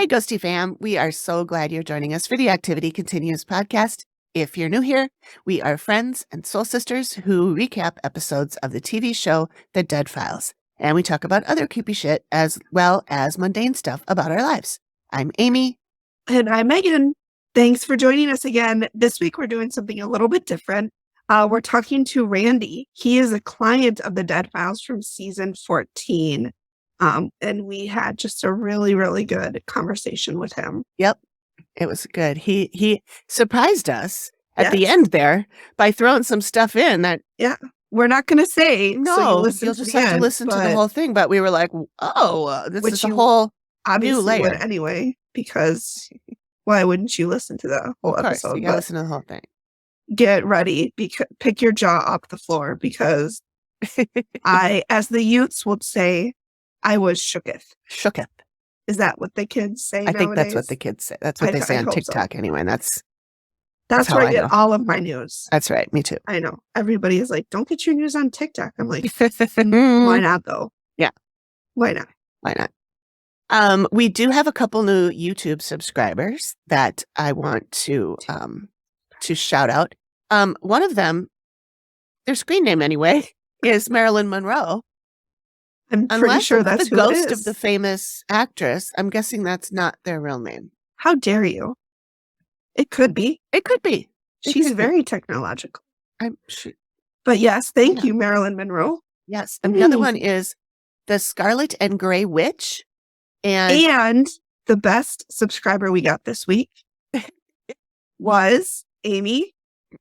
Hi, Ghosty fam. We are so glad you're joining us for the Activity Continues podcast. If you're new here, we are friends and soul sisters who recap episodes of the TV show The Dead Files, and we talk about other creepy shit as well as mundane stuff about our lives. I'm Amy. And I'm Megan. Thanks for joining us again. This week we're doing something a little bit different. We're talking to Randy. He is a client of The Dead Files from season 14. And we had just a really, really good conversation with him. Yep. It was good. He surprised us at the end there by throwing some stuff in that. Yeah. We're not going to say. No, so you'll just have to listen to the whole thing. But we were like, this is a whole new layer. Would anyway, because why wouldn't you listen to the whole episode? You got to listen to the whole thing. Get ready. Pick your jaw off the floor because I, as the youths would say, I was shooketh. Shooketh. Is that what the kids say nowadays? I think that's what the kids say. That's what they say on TikTok anyway. And that's where I get all of my news. That's right. Me too. I know. Everybody is like, don't get your news on TikTok. I'm like, why not though? Yeah. Why not? Why not? We do have a couple new YouTube subscribers that I want to shout out. One of them, their screen name anyway, is Marilyn Monroe. I'm pretty sure that's the who ghost it is. of the famous actress. I'm guessing that's not their real name. How dare you? It could be. It could be. She's very technological. I'm sure. But yes, thank you, Marilyn Monroe. Yes. And the other one is the Scarlet and Gray Witch. And the best subscriber we got this week was Amy.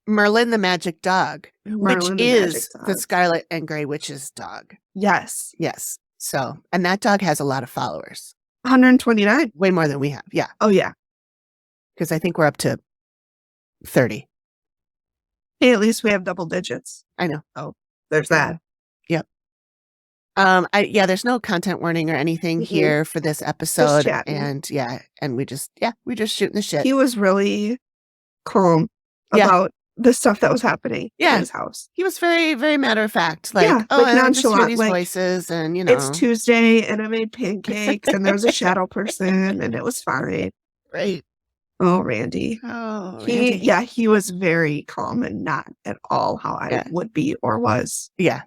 Merlin the Magic Dog, which is the Scarlet and Gray Witch's dog. Yes. Yes. So, and that dog has a lot of followers. 129. Way more than we have. Yeah. Oh, yeah. Because I think we're up to 30. Hey, at least we have double digits. I know. Oh, there's that. Yep. There's no content warning or anything here for this episode. And we're just shooting the shit. He was really calm about the stuff that was happening in his house. He was very, very matter of fact. Like nonchalant. Just hear these voices and, it's Tuesday and I made pancakes and there was a shadow person and it was fine. Right. Oh, Randy. Randy. He was very calm and not at all how I would be or was. Yeah.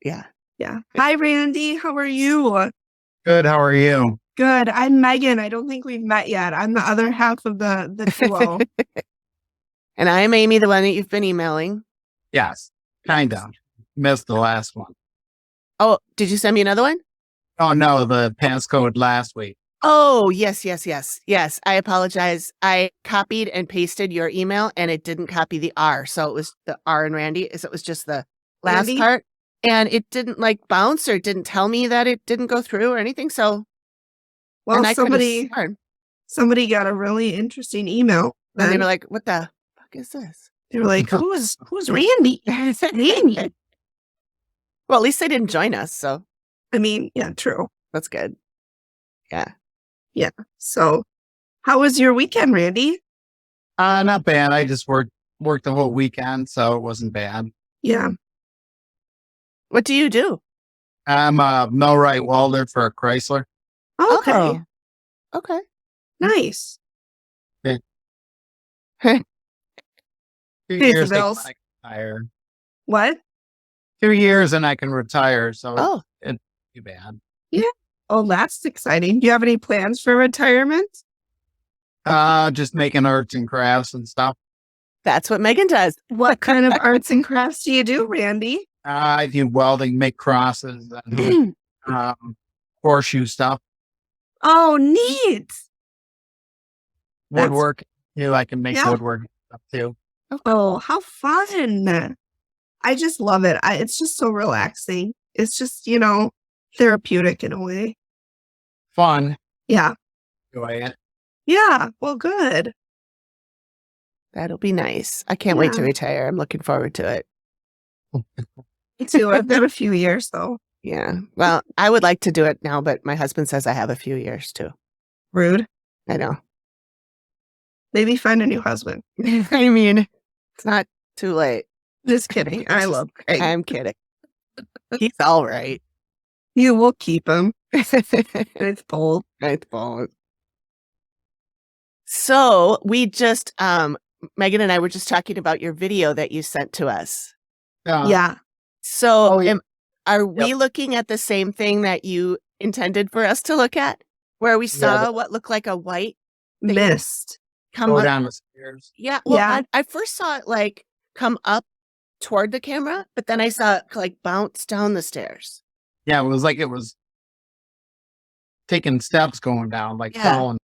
Hi, Randy. How are you? Good. How are you? Good. I'm Megan. I don't think we've met yet. I'm the other half of the duo. And I'm Amy, the one that you've been emailing. Yes, kind of. Missed the last one. Oh, did you send me another one? Oh, no, the passcode last week. Oh, yes. I apologize. I copied and pasted your email and it didn't copy the R. So it was the R and Randy. So it was just the last part. And it didn't bounce or didn't tell me that it didn't go through or anything. So, well, somebody got a really interesting email. And they were like, what the fuck is this? They were like, who's Randy? Randy. Well, at least they didn't join us. So, I mean, yeah, true. That's good. Yeah. Yeah. So how was your weekend, Randy? Not bad. I just worked the whole weekend, so it wasn't bad. Yeah. What do you do? I'm a millwright welder for a Chrysler. Okay. Okay. Nice. Yeah. 2 years and I can retire. What? 2 years and I can retire, so it's too bad. Yeah. Oh, that's exciting. Do you have any plans for retirement? Just making arts and crafts and stuff. That's what Megan does. What kind of arts and crafts do you do, Randy? I do welding, make crosses, and horseshoe stuff. Oh, neat. Woodwork. I can make woodwork stuff too. Oh, how fun. I just love it. It's just so relaxing. It's just, therapeutic in a way. Fun. Yeah. Enjoy it. Yeah. Well, good. That'll be nice. I can't wait to retire. I'm looking forward to it. Me too. I've got a few years though. Yeah. Well, I would like to do it now, but my husband says I have a few years too. Rude. I know. Maybe find a new husband. I mean, it's not too late. Just kidding. I love Craig. I'm kidding. He's all right. You will keep him. It's bold. It's bold. So we just, Megan and I were just talking about your video that you sent to us. Yeah. So yeah. are we looking at the same thing that you intended for us to look at? Where we saw what looked like a white thing Mist. come Go up? down the stairs. Yeah. Well, Yeah. I first saw it like come up toward the camera, but then I saw it like bounce down the stairs. Yeah, it was like it was taking steps going down, like Yeah. falling.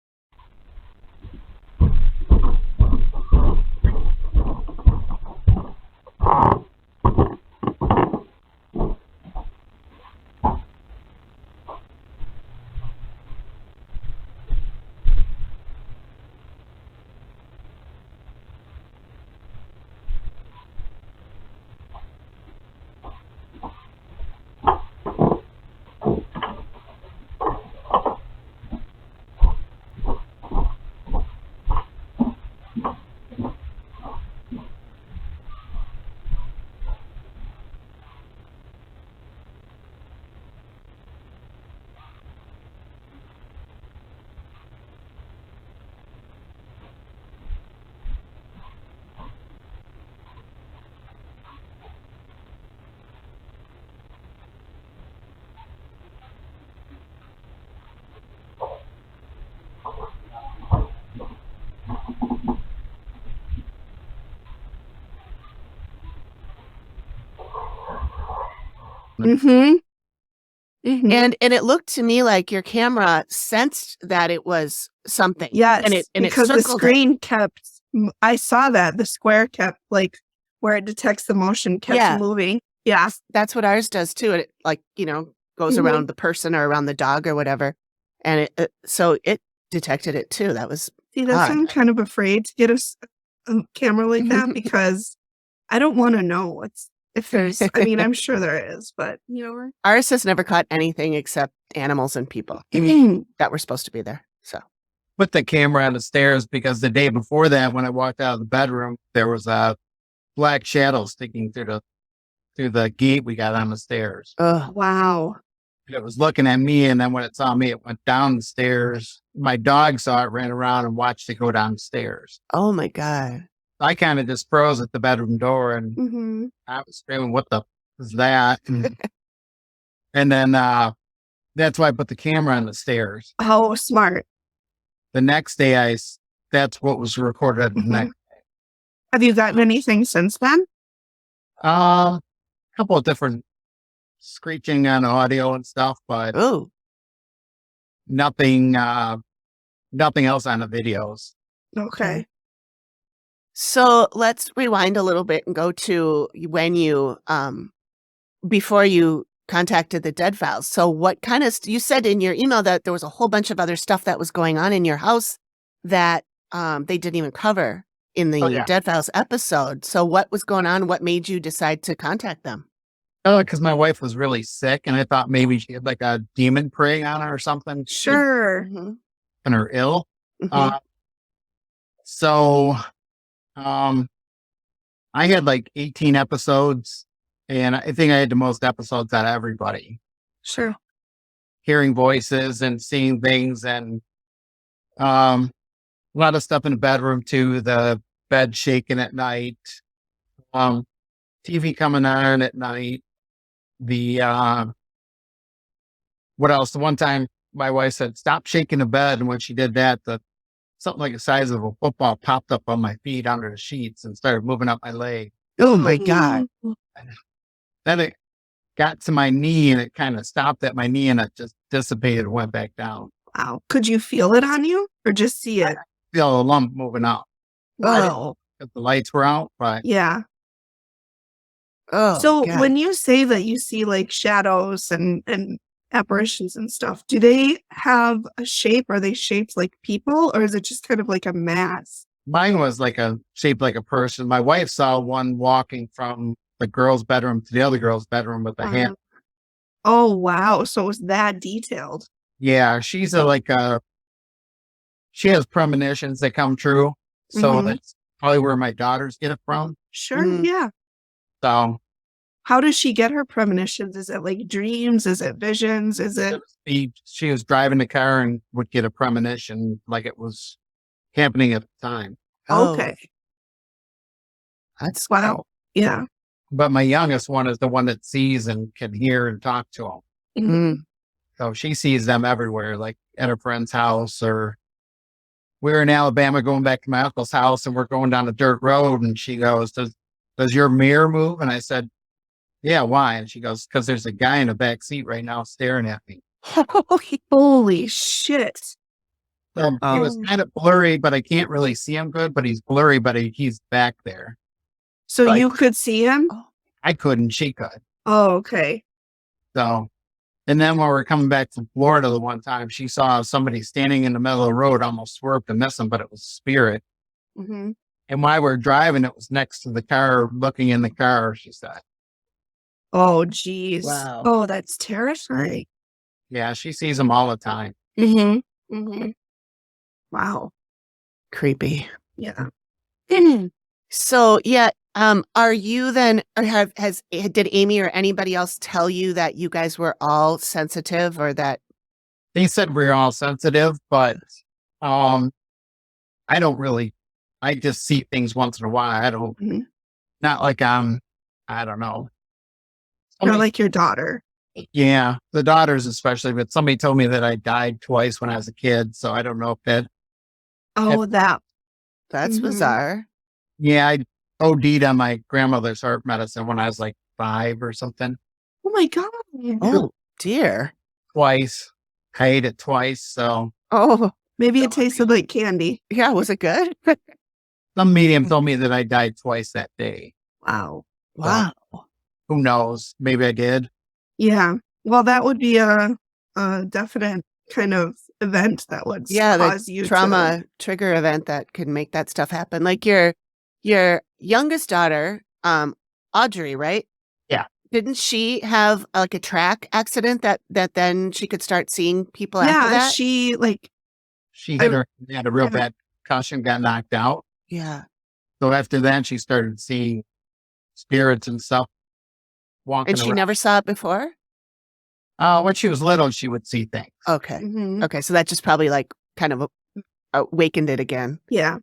Mm-hmm. Mm-hmm. And it looked to me like your camera sensed that it was something. Yes, and because it the circled screen kept, I saw that the square kept like where it detects the motion kept moving. Yeah. That's what ours does too. It like, goes Mhm. around the person or around the dog or whatever. And so it detected it too. That was See, that's why I'm kind of afraid to get a camera like that because I don't want to know if there's, I mean, I'm sure there is, but ours has never caught anything except animals and people that were supposed to be there. So Put the camera on the stairs because the day before that, when I walked out of the bedroom, there was a black shadow sticking through the gate we got on the stairs. Wow. It was looking at me, and then when it saw me, it went down the stairs. My dog saw it, ran around, and watched it go down the stairs. Oh my God. I kind of just froze at the bedroom door, and Mm-hmm. I was screaming, "What the is that?" And then that's why I put the camera on the stairs. Oh, smart. The next day, that's what was recorded the next. Have you gotten anything since then? A couple of different screeching on audio and stuff, but nothing else on the videos. Okay. So let's rewind a little bit and go to when you, before you contacted the Dead Files. So what kind of, you said in your email that there was a whole bunch of other stuff that was going on in your house that they didn't even cover in the Dead Files episode. So what was going on? What made you decide to contact them? Oh, because my wife was really sick, and I thought maybe she had like a demon preying on her or something. Sure. And her ill. So I had like 18 episodes, and I think I had the most episodes out of everybody. Sure. Hearing voices and seeing things, and a lot of stuff in the bedroom too. The bed shaking at night, TV coming on at night. The what else? The one time my wife said, "Stop shaking the bed," and when she did that, something like the size of a football popped up on my feet under the sheets and started moving up my leg. Oh my God. Then it got to my knee, and it kind of stopped at my knee, and it just dissipated and went back down. Wow. Could you feel it on you or just see it? I feel a lump moving up. Wow. Because the lights were out, but Yeah. Oh, So God. when you say that you see like shadows and apparitions and stuff, do they have a shape? Are they shaped like people, or is it just kind of like a mass? mine was shaped like a person. My wife saw one walking from the girl's bedroom to the other girl's bedroom with a hand. Oh, wow. So it was that detailed. Yeah, she's she has premonitions that come true. So that's probably where my daughters get it from. Sure. Yeah. So How does she get her premonitions? Is it like dreams? Is it visions? Is it? she was driving the car and would get a premonition like it was happening at the time. Okay. That's Wow. Yeah. But my youngest one is the one that sees and can hear and talk to them. great. Mm. So she sees them everywhere, like at a friend's house, or we were in Alabama going back to my uncle's house and we're going down a dirt road and she goes, does your mirror move? And I said, yeah, why? And she goes, because there's a guy in the back seat right now staring at me. Holy shit. He was kind of blurry, but I can't really see him good, but he's blurry, but he's back there. So Like- you could see him? I couldn't, she could. Oh, okay. So, and then when we were coming back from Florida the one time, she saw somebody standing in the middle of the road, almost swerved to miss him, but it was a spirit. Mm-hmm. And while we were driving, it was next to the car, looking in the car, she said. Oh, geez. Wow. Oh, that's terrifying. Yeah, she sees them all the time. Mm-hmm. Mm-hmm. Wow. Creepy. Yeah. So yeah, are you then, or did Amy or anybody else tell you that you guys were all sensitive, or that? They said we're all sensitive, but I don't really, I just see things once in a while. I don't, Mhm. not like I don't know. Not like your daughter. Yeah, the daughters especially, but somebody told me that I died twice when I was a kid, so I don't know if that, Oh, that. That's Mhm. bizarre. yeah, I OD'd on my grandmother's heart medicine when I was like 5 or something. Oh my God. Oh dear. Twice. I ate it twice, so Oh Maybe it tasted like candy. yeah, was it good? some medium told me that I died twice that day. Wow. Wow. Who knows? Maybe I did. Yeah. Well, that would be a definite kind of event that would Yeah, cause the you trauma trigger event that could make that stuff happen. Like your youngest daughter, Audrey, right? Yeah. Didn't she have like a track accident that then she could start seeing people to. after Yeah, that? she like. She I- had a real yeah. bad concussion, got knocked out. Yeah. So after that, she started seeing spirits and stuff walking And she around. never saw it before? When she was little, she would see things. Okay. Mhm. Okay. So that just probably like kind of awakened it again. Yeah.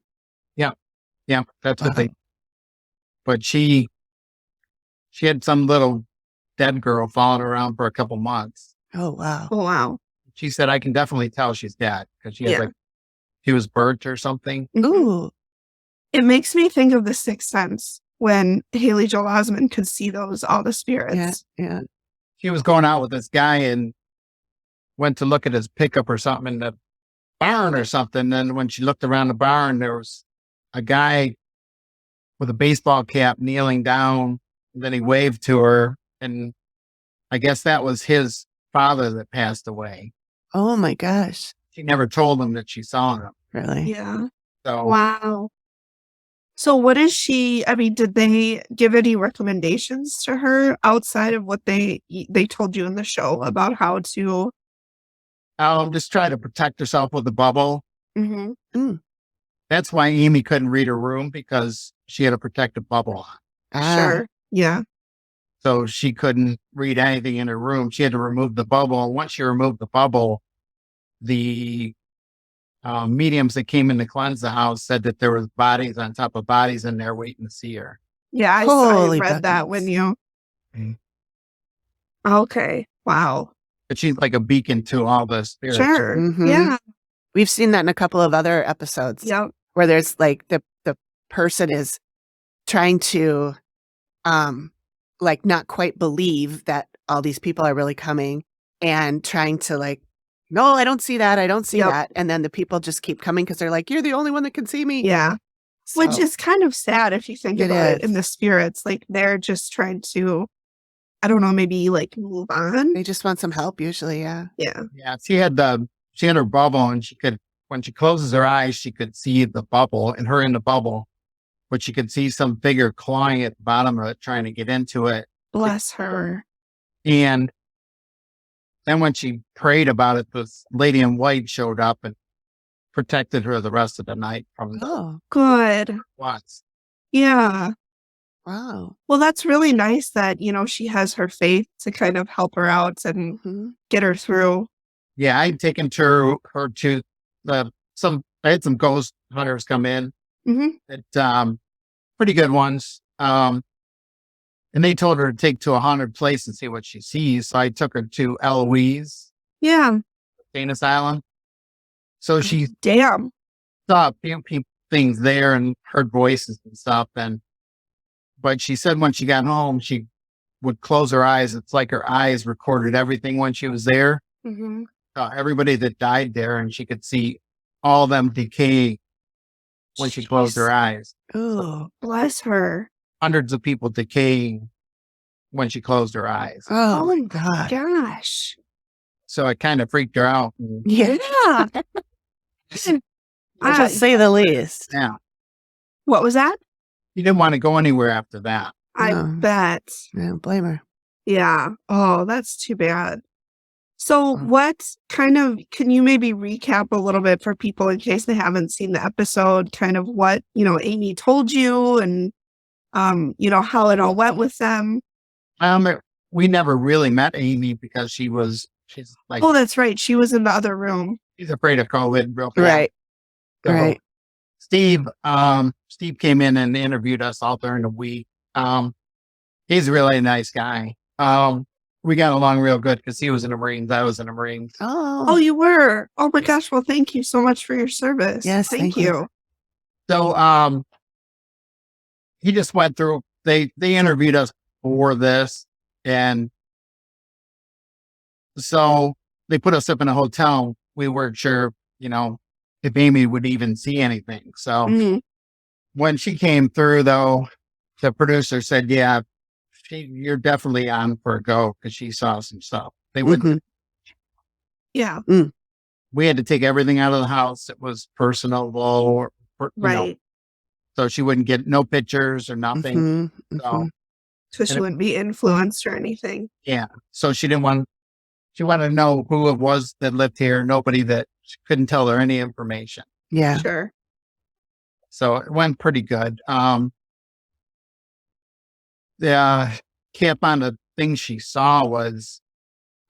Yeah, that's what Wow. they. But she had some little dead girl following around for a couple months. Oh, wow. Oh wow. She said, "I can definitely tell she's dead because she has Yeah. like she was burnt or something." Mhm. Ooh. It makes me think of The Sixth Sense when Haley Joel Osment could see all the Yeah. spirits. Yeah. She was going out with this guy and went to look at his pickup or something in the barn or something. Then when she looked around the barn, there was a guy with a baseball cap kneeling down. And then he waved to her, and I guess that was his father that passed away. Oh my gosh. She never told him that she saw him. Really? Yeah. So Wow. So what is she, I mean, did they give any recommendations to her outside of what they told you in the show about how to? just try to protect herself with the bubble. Mm-hmm. That's why Amy couldn't read her room, because she had a protective bubble on. Ah, Sure. Yeah. So she couldn't read anything in her room. She had to remove the bubble. And once she removed the bubble, the mediums that came in to cleanse the house said that there was bodies on top of bodies in there waiting to see her. Yeah. I Holy read that when buckets. you. Mhm. Okay. Wow. But she's like a beacon to all the spirits. Sure. Mhm. Yeah. We've seen that in a couple of other episodes Yep. where there's like the person is trying to like not quite believe that all these people are really coming, and trying to like, no, I don't see that. I don't see Yep. that. And then the people just keep coming because they're like, you're the only one that can see me. Yeah. Which So- is kind of sad if you think It about it is. in the spirits. Like they're just trying to, I don't know, maybe like move on. they just want some help usually. Yeah. Yeah. Yeah, she had her bubble, and she could, when she closes her eyes, she could see the bubble and her in the bubble, but she could see some figure clawing at the bottom of it, trying to get into it. Bless her. And then when she prayed about it, this lady in white showed up and protected her the rest of the night from the Oh, Good. watts. Yeah. wow. Well, that's really nice that, she has her faith to kind of help her out and Mhm. get her through. Yeah, I'd taken her to some I had some ghost hunters come in. Mm-hmm. Pretty good ones. And they told her to take to a haunted place and see what she sees. So I took her to Eloise, Yeah. Insane Asylum. So she Damn. saw a few things there and heard voices and stuff. But she said when she got home, she would close her eyes. It's like her eyes recorded everything when she was there. Mm-hmm. Everybody that died there, and she could see all of them decay when she closed her eyes. Oh, bless her. Hundreds of people decaying when she closed her eyes. Oh, my God. gosh. So it kind of freaked her out. Yeah. To say the least. Yeah. What was that? She didn't want to go anywhere after that. I No. bet. I don't blame her. Yeah. Oh, that's too bad. So what can you maybe recap a little bit for people in case they haven't seen the episode, kind of what, Amy told you and, how it all went with them? We never really met Amy because she's like, Oh, that's right. She was in the other room. she's afraid of COVID real bad. Right. So Right. Steve came in and interviewed us all during the week. He's a really nice guy. We got along real good because he was in the Marines. I was in the Marines. Oh, you were. Oh my gosh. Well, thank you so much for your service. Yes, Thank thank you. you. So he just went through. They interviewed us for this, and so they put us up in a hotel. We weren't sure, if Amy would even see anything. So Mhm. when she came through, though, the producer said, "Yeah, you're definitely on for a go," because she saw some stuff. They would. Mhm. Yeah. We had to take everything out of the house. It was personal, Right. so she wouldn't get no pictures or nothing. Mhm. So So she wouldn't be influenced or anything. yeah, so she wanted to know who it was that lived here. Nobody that she couldn't tell her any information. Yeah. Sure. So it went pretty good. The cap on the thing she saw was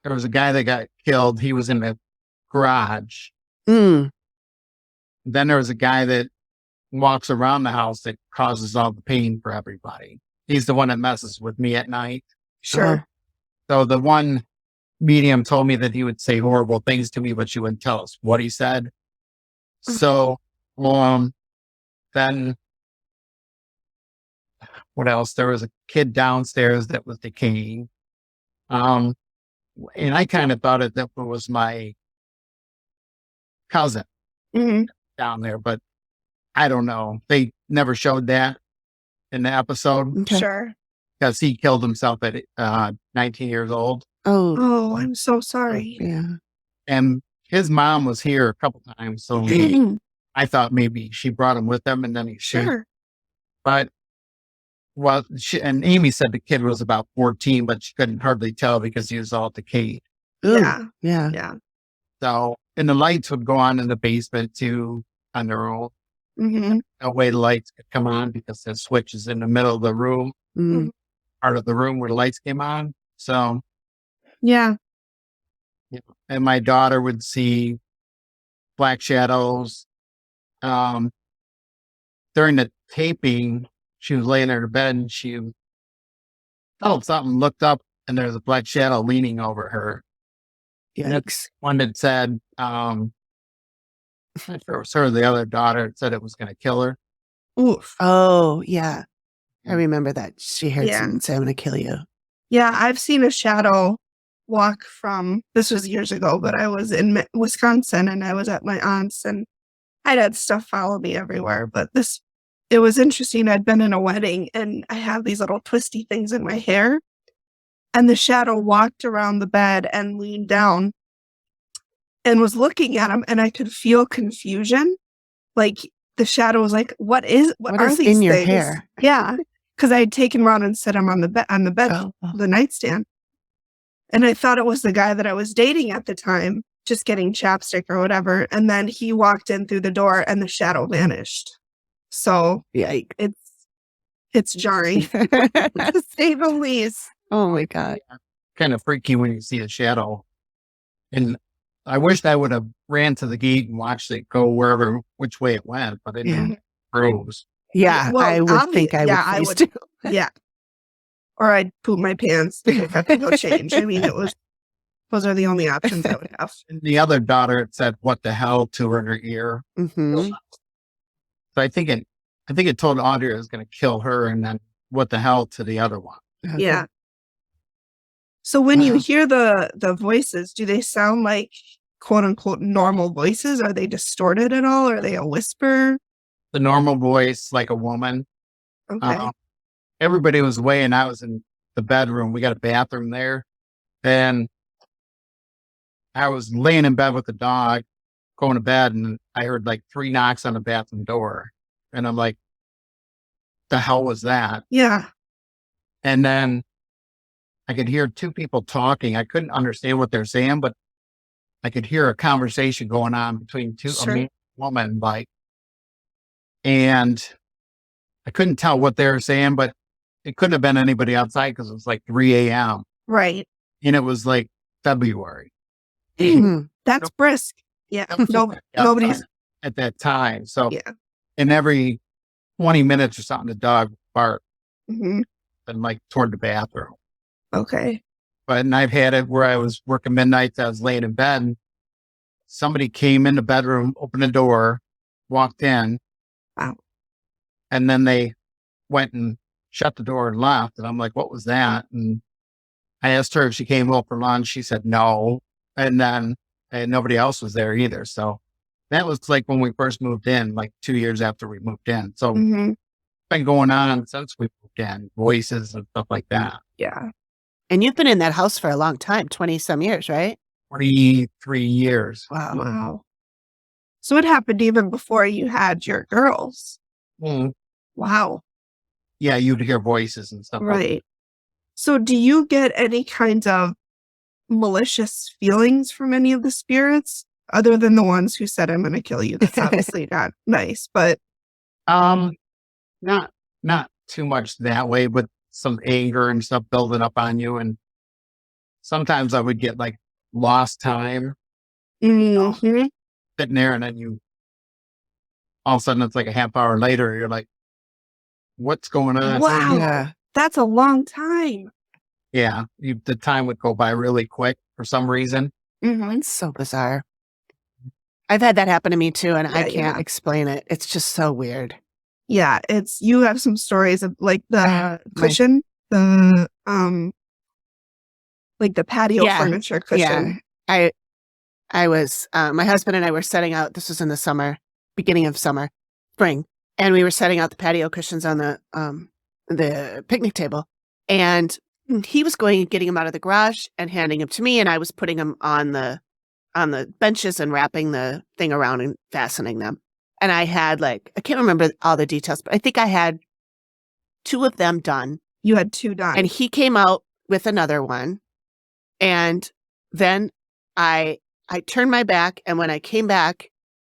there was a guy that got killed. He was in the garage. Mm. Then there was a guy that walks around the house that causes all the pain for everybody. He's the one that messes with me at night. Sure. So the one medium told me that he would say horrible things to me, but she wouldn't tell us what he said. So, then what else? There was a kid downstairs that was decaying. And I kind of thought that was my cousin Mhm. down there, but I don't know. They never showed that in the episode Okay. Sure. because he killed himself at 19 years old. Oh, Oh, I'm so sorry. yeah. And his mom was here a couple times. So I thought maybe she brought him with them and then he shoot. Sure. But and Amy said the kid was about 14, but she couldn't hardly tell because he was all decayed. Ooh, Yeah. Yeah. Yeah. So, and the lights would go on in the basement too on their own. Mm-hmm. No way the lights could come on because the switch is in the middle of the room, Mm. part of the room where the lights came on. So, Yeah. and my daughter would see black shadows. During the taping, she was laying in her bed and she felt something, looked up, and there's a black shadow leaning over her. Yikes. One that said, I'm not sure it was her or the other daughter, it said it was going to kill her. Oof. Oh, yeah. I remember that. She heard Yeah. someone say, "I'm going to kill you." Yeah. I've seen a shadow walk this was years ago, but I was in Wisconsin and I was at my aunt's and I'd had stuff follow me everywhere. But it was interesting. I'd been in a wedding and I have these little twisty things in my hair. And the shadow walked around the bed and leaned down and was looking at him. And I could feel confusion. Like the shadow was like, what are is these in your things? hair? Yeah. Because I had taken around and set him on the bed, Oh. the nightstand. And I thought it was the guy that I was dating at the time, just getting chapstick or whatever. And then he walked in through the door and the shadow vanished. So Yikes. it's jarring, to say the least. Oh, my God. Kind of freaky when you see a shadow. And I wished I would have ran to the gate and watched it go which way it went, but it Yeah. froze. Yeah, Well, I would think I would yeah, I freeze would- too. Yeah. Or I'd poop my pants and have to go change. I mean, those are the only options I would have. And the other daughter had said, "What the hell?" to her in her ear. Mhm. So I think it told Audrey it was going to kill her, and then "what the hell" to the other one. Okay. Yeah. So when you Wow. hear the voices, do they sound like quote unquote normal voices? Are they distorted at all? Are they a whisper? The normal voice, like a woman. Okay. Everybody was away, and I was in the bedroom. We got a bathroom there, and I was laying in bed with the dog, going to bed, and I heard like 3 knocks on the bathroom door, and I'm like, "The hell was that?" Yeah. And then I could hear 2 people talking. I couldn't understand what they're saying, but I could hear a conversation going on between a Sure. man and a woman, like, and I couldn't tell what they were saying, but it couldn't have been anybody outside because it was like 3 a.m. Right. and it was like February. Mhm. That's brisk. Yeah. No, Yeah, nobody's. at that time. So, Yeah. in every 20 minutes or something, the dog would bark Mhm. and like toward the bathroom. Okay. And I've had it where I was working midnights. I was laying in bed, and somebody came in the bedroom, opened the door, walked in. Wow. And then they went and shut the door and left. And I'm like, "What was that?" And I asked her if she came home for lunch. She said no. And then nobody else was there either. So that was like when we first moved in, like 2 years after we moved in. So it's Mhm. been going on since we moved in, voices and stuff like that. Yeah. And you've been in that house for a long time, 20 some years, right? 23 years. Wow. Wow. So it happened even before you had your girls. Mm. Wow. Yeah, you'd hear voices and stuff like that. Right. So do you get any kind of malicious feelings from any of the spirits other than the ones who said, "I'm going to kill you"? That's obviously not nice, but Not too much that way, but some anger and stuff building up on you. And sometimes I would get like lost time Mhm. sitting there, and then all of a sudden it's like a half hour later, you're like, "What's going on?" Wow. Yeah. That's a long time. Yeah, the time would go by really quick for some reason. Mhm. It's so bizarre. I've had that happen to me too, and I Yeah, you can't have. explain it. It's just so weird. Yeah, you have some stories of like the cushion, the like the patio Yeah, furniture Yeah. cushion. I was, my husband and I were setting out, this was in the summer, beginning of spring, and we were setting out the patio cushions on the picnic table. And he was going and getting them out of the garage and handing them to me, and I was putting them on the benches and wrapping the thing around and fastening them. And I had I can't remember all the details, but I think I had 2 of them done. You had 2 done. And he came out with another one. And then I turned my back, and when I came back,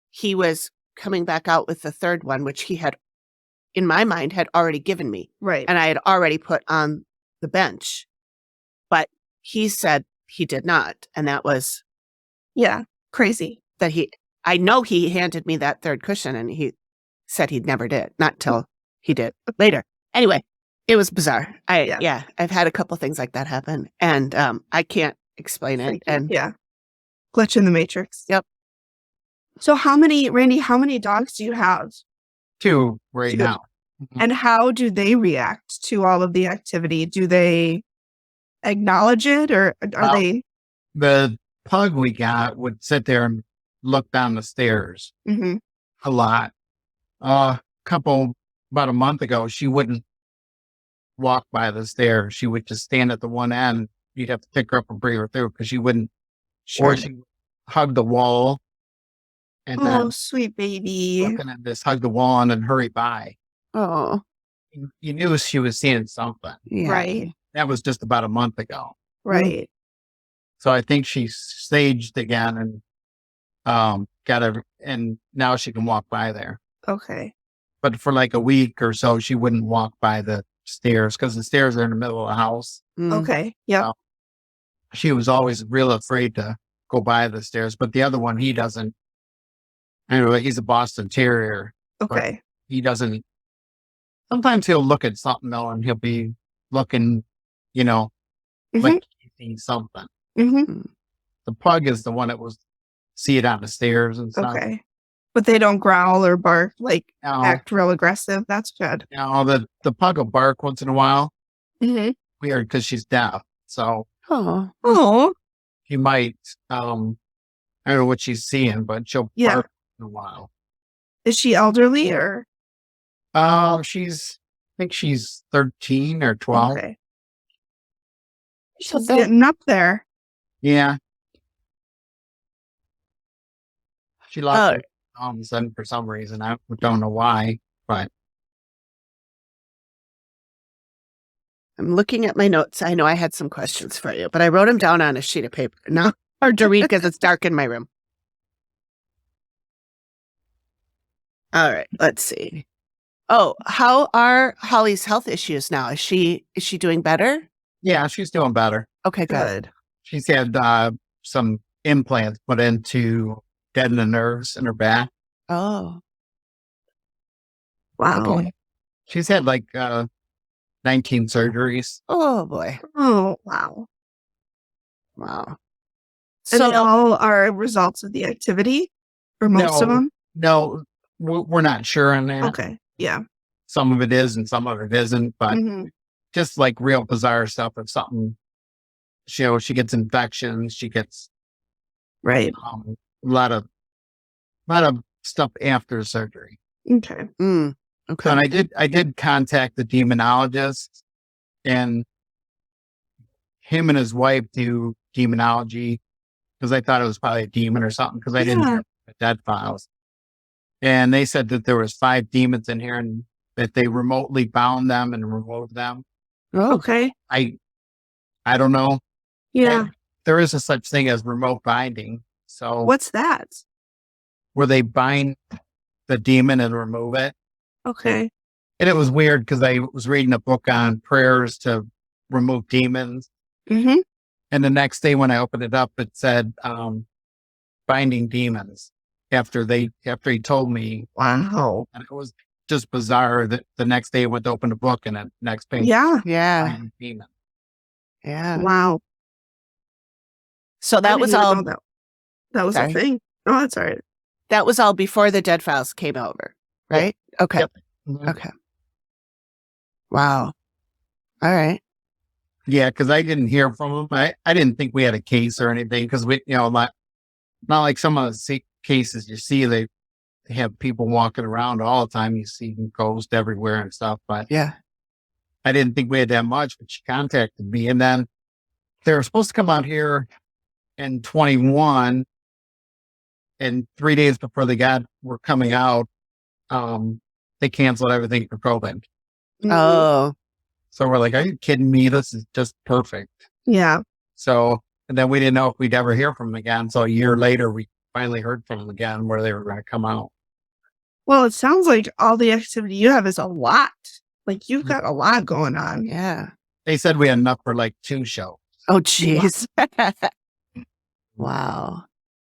he was coming back out with the 3rd one, which he had, in my mind, had already given me. Right. And I had already put on the bench. But he said he did not. And that was Yeah. Crazy. that I know he handed me that 3rd cushion, and he said he never did, not till he did later. Anyway, it was bizarre. Yeah. I've had a couple things like that happen, and I can't explain it. Freaky. And Yeah. Glitch in the matrix. Yep. So Randy, how many dogs do you have? 2 right 2. now. And how do they react to all of the activity? Do they acknowledge it, or are Well, they? The pug we got would sit there and look down the stairs Mhm. a lot. About a month ago, she wouldn't walk by the stairs. She would just stand at the one end. You'd have to pick her up and bring her through because she wouldn't, or she would hug the wall and Oh, then sweet baby. looking at this, hug the wall and then hurry by. oh, You knew she was seeing something. yeah. Right. That was just about a month ago. Right. So I think she staged again and and now she can walk by there. Okay. But for like a week or so, she wouldn't walk by the stairs because the stairs are in the middle of the house. Mm. Okay. Yep. She was always real afraid to go by the stairs, but the other one, he doesn't. Anyway, he's a Boston Terrier. Okay. He doesn't. Sometimes he'll look at something though, and he'll be looking, like he's seen something. Mm-hmm. The pug is the one that was see it on the stairs and stuff. Okay. But they don't growl or bark, like No, act real aggressive. That's good. the pug will bark once in a while. Mm-hmm. Weird because she's deaf, so Oh. he might. I don't know what she's seeing, but she'll bark in a while. Is she elderly or? I think she's 13 or 12. Okay. She's getting up there. Yeah. She lost her thumbs and for some reason. I don't know why, but I'm looking at my notes. I know I had some questions for you, but I wrote them down on a sheet of paper. Now hard to read because it's dark in my room. All right, let's see. Oh, how are Holly's health issues now? Is she doing better? yeah, she's doing better. Okay, good. She's had some implants put in to deaden the nerves in her back. Oh, Wow. okay. She's had like 19 surgeries. Oh boy. Oh, wow. Wow. And So they all are results of the activity? Or most of them? No, we're not sure on that. Okay. Yeah. Some of it is and some of it isn't, but Mhm. just like real bizarre stuff. If something, she gets infections, she gets Right. a lot of stuff after surgery. Okay. okay. And I did contact the demonologist, and him and his wife do demonology because I thought it was probably a demon or something because I didn't hear the dead files. And they said that there was 5 demons in here and that they remotely bound them and removed them. Oh, Okay. I don't know. Yeah. And there is a such thing as remote binding. So What's that? where they bind the demon and remove it. Okay. And it was weird because I was reading a book on prayers to remove demons. Mm-hmm. And the next day when I opened it up, it said binding demons after he told me. Wow. And it was just bizarre that the next day I went to open the book and the next page. Yeah. yeah. Binding demon. Yeah. Wow. So I that didn't was even all know that was Sorry. a thing. Oh, that's all right. that was all before the dead files came over, right? Okay. Yep. Mhm. Okay. Wow. All right. Yeah, because I didn't hear from him. I didn't think we had a case or anything because we, not like some of the cases you see, they have people walking around all the time. You see ghosts everywhere and stuff, but Yeah. I didn't think we had that much. But she contacted me, and then they were supposed to come out here in 21, and 3 days before were coming out, they canceled everything for COVID. Mhm. Oh, So we're like, are you kidding me? This is just perfect. Yeah. So, and then we didn't know if we'd ever hear from them again. So a year later, we finally heard from them again where they were going to come out. Well, it sounds like all the activity you have is a lot. Like you've got a lot going on. yeah. They said we had enough for like 2 shows. Oh, jeez. Wow.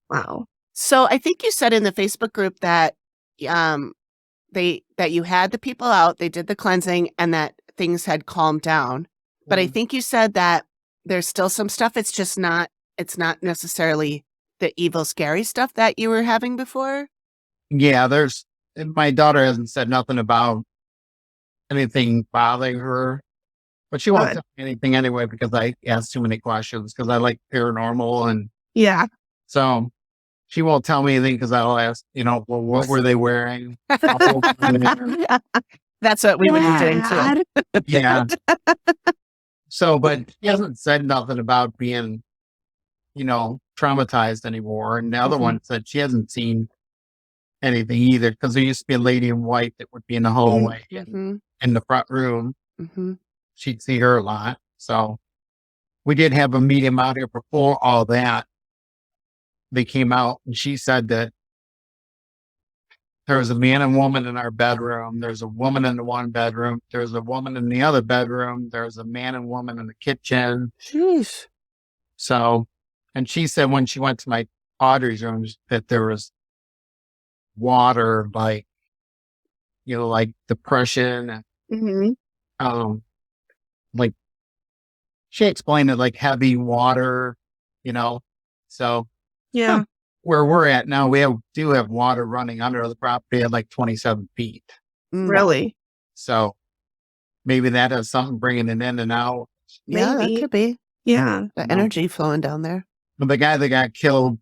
Wow. So I think you said in the Facebook group that that you had the people out, they did the cleansing, and that things had calmed down. But I think you said that there's still some stuff. It's not necessarily the evil, scary stuff that you were having before. Yeah, my daughter hasn't said nothing about anything bothering her, but she won't Good. tell me anything anyway because I asked too many questions because I like paranormal. And Yeah. so she won't tell me anything because I'll ask, well, what were they wearing? How old were they? That's what we would be doing too. Dad. Yeah. So, but she hasn't said nothing about being, traumatized anymore. And the other Mhm. one said she hasn't seen anything either because there used to be a lady in white that would be in the hallway Mhm. in the front room. Mhm. She'd see her a lot. So we did have a medium out here before all that. They came out and she said that there was a man and woman in our bedroom. There's a woman in the one bedroom. There's a woman in the other bedroom. There's a man and woman in the kitchen. Jeez. So And she said when she went to my Audrey's room that there was water, like, like depression. Mhm. Like she explained it like heavy water, so Yeah. where we're at now, we do have water running under the property at like 27 feet. Really? So maybe that has something bringing it in and out. Yeah, that Maybe. could be. Yeah. The energy flowing down there. But the guy that got killed,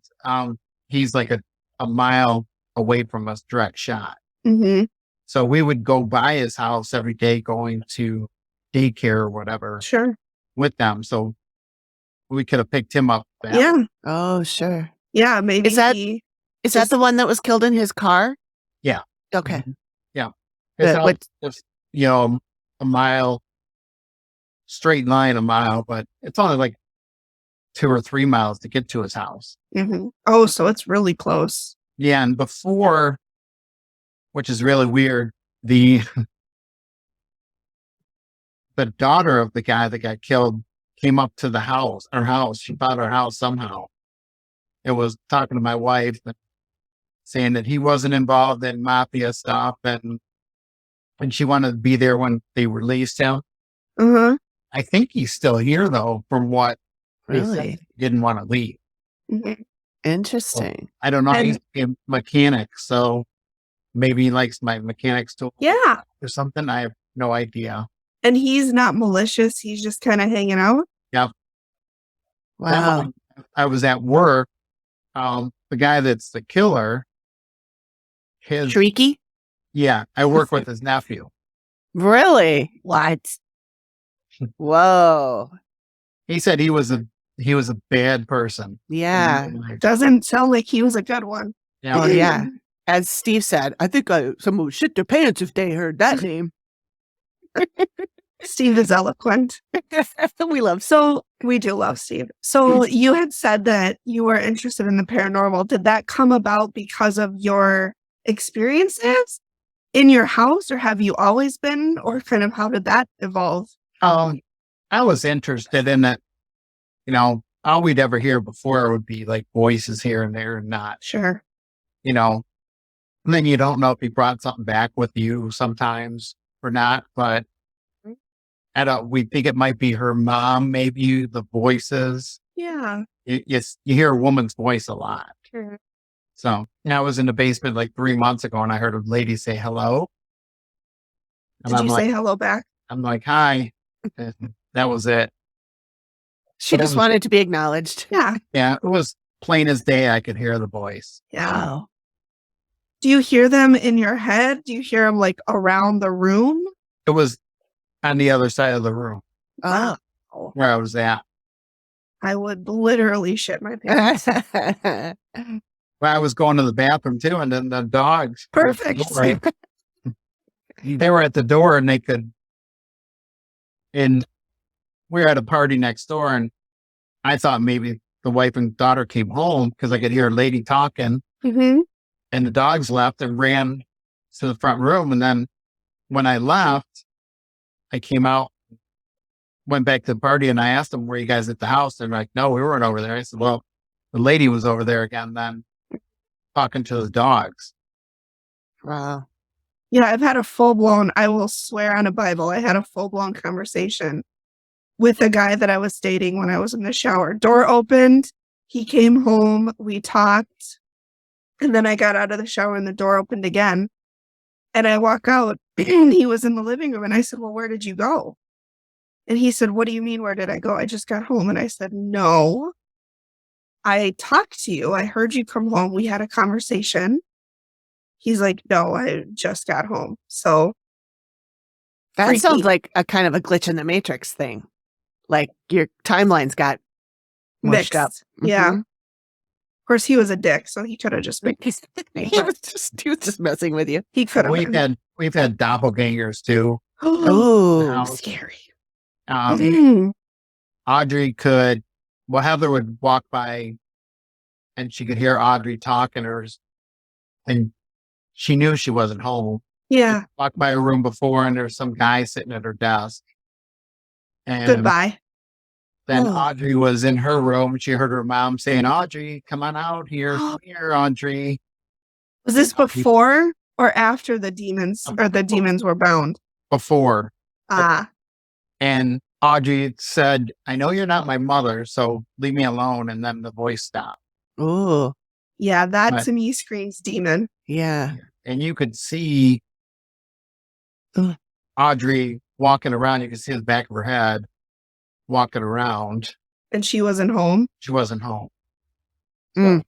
he's like a mile away from us, direct shot. Mhm. So we would go by his house every day going to daycare or whatever Sure. with them. So we could have picked him up. Yeah. Oh, sure. Yeah. Maybe Is that just- the one that was killed in his car? Yeah. Okay. Yeah. It's But out, it's, a mile, straight line a mile, but it's only like 2 or 3 miles to get to his house. Mhm. Oh, so it's really close. Yeah. And before, which is really weird, the daughter of the guy that got killed came up to our house. She found our house somehow. It was talking to my wife and saying that he wasn't involved in mafia stuff and she wanted to be there when they released him. Uh-huh. I think he's still here though, from what they said. Really He didn't want to leave. Mhm. interesting. I don't know. And- He's a mechanic, so maybe he likes my mechanic's tool Yeah. or something. I have no idea. And he's not malicious. He's just kind of hanging out. That Wow. one, I was at work. The guy that's the killer, Shrieky? I work with his nephew. Really? What? Whoa. He said he was a bad person. Yeah. Doesn't sound like he was a good one. Yeah. Oh, yeah. As Steve said, I think someone would shit their pants if they heard that name. Steve is eloquent. We love So we do love Steve. So you had said that you were interested in the paranormal. Did that come about because of your experiences in your house, or have you always been, or kind of how did that evolve? I was interested in it. All we'd ever hear before would be like voices here and there and not, Sure. and then you don't know if he brought something back with you sometimes or not, but we think it might be her mom, maybe the voices. Yeah. You hear a woman's voice a lot. Sure. So I was in the basement like 3 months ago and I heard a lady say hello. And Did I'm you like, say hello back? I'm like, hi. And that was it. She just wanted to be acknowledged. Yeah. Yeah, it was plain as day. I could hear the voice. Yeah. Wow. Do you hear them in your head? Do you hear them like around the room? It was on the other side of the room Oh. where I was at. I would literally shit my pants. Where I was going to the bathroom too, and then the dogs. Perfect. They were at the door and and we were at a party next door, and I thought maybe the wife and daughter came home because I could hear a lady talking, Mm-hmm. and the dogs left and ran to the front room. And then when I left, I came out, went back to the party, and I asked them, were you guys at the house? They're like, no, we weren't over there. I said, well, the lady was over there again then talking to the dogs. Wow. Yeah, I've had a full-blown, I will swear on a Bible, I had a full-blown conversation with a guy that I was dating when I was in the shower. Door opened, he came home, we talked, and then I got out of the shower and the door opened again. And I walk out and he was in the living room and I said, well, where did you go? And he said, what do you mean, where did I go? I just got home. And I said, no, I talked to you. I heard you come home. We had a conversation. He's like, no, I just got home. So That freaky. sounds like a kind of a glitch in the matrix thing. Like your timelines got mushed up. Yeah. Mhm. Of course, he was a dick, so he could have just been. He was just messing with you. He could have been. We've had doppelgangers too. Oh, Oh, scary. Audrey Heather would walk by and she could hear Audrey talking to her, and she knew she wasn't home. Yeah. Walked by her room before and there was some guy sitting at her desk. And Goodbye. Then Oh. Audrey was in her room. She heard her mom saying, "Audrey, come on out here. Come here, Audrey." Was this before or after the demons or the demons were bound? Before. Ah, And Audrey said, "I know you're not my mother, so leave me alone." And then the voice stopped. Ooh. yeah, that But- to me screams demon. Yeah. And you could see Ugh. Audrey walking around. You could see the back of her head walking around. And she wasn't home. She wasn't home. Mm.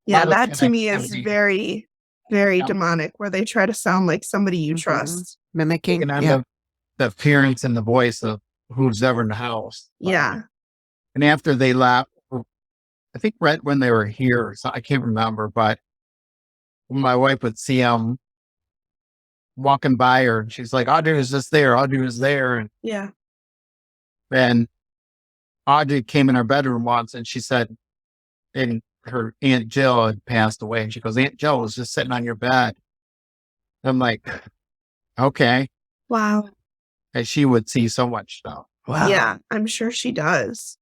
Yeah, lot of that to me is connectivity. very, very Yeah. demonic, where they try to sound like somebody you Mhm. trust. Mimicking. Taking on Yeah. the appearance and the voice of who's ever in the house. Yeah. And after they left, I think right when they were here, so I can't remember, but when my wife would see them walking by her, and she's like, "Audrey was just there. Audrey was there." And Yeah. then Audrey came in our bedroom once, and she said, and her Aunt Jill had passed away, and she goes, "Aunt Jill was just sitting on your bed." I'm like, okay. Wow. And she would see so much stuff. Wow. Yeah, I'm sure she does.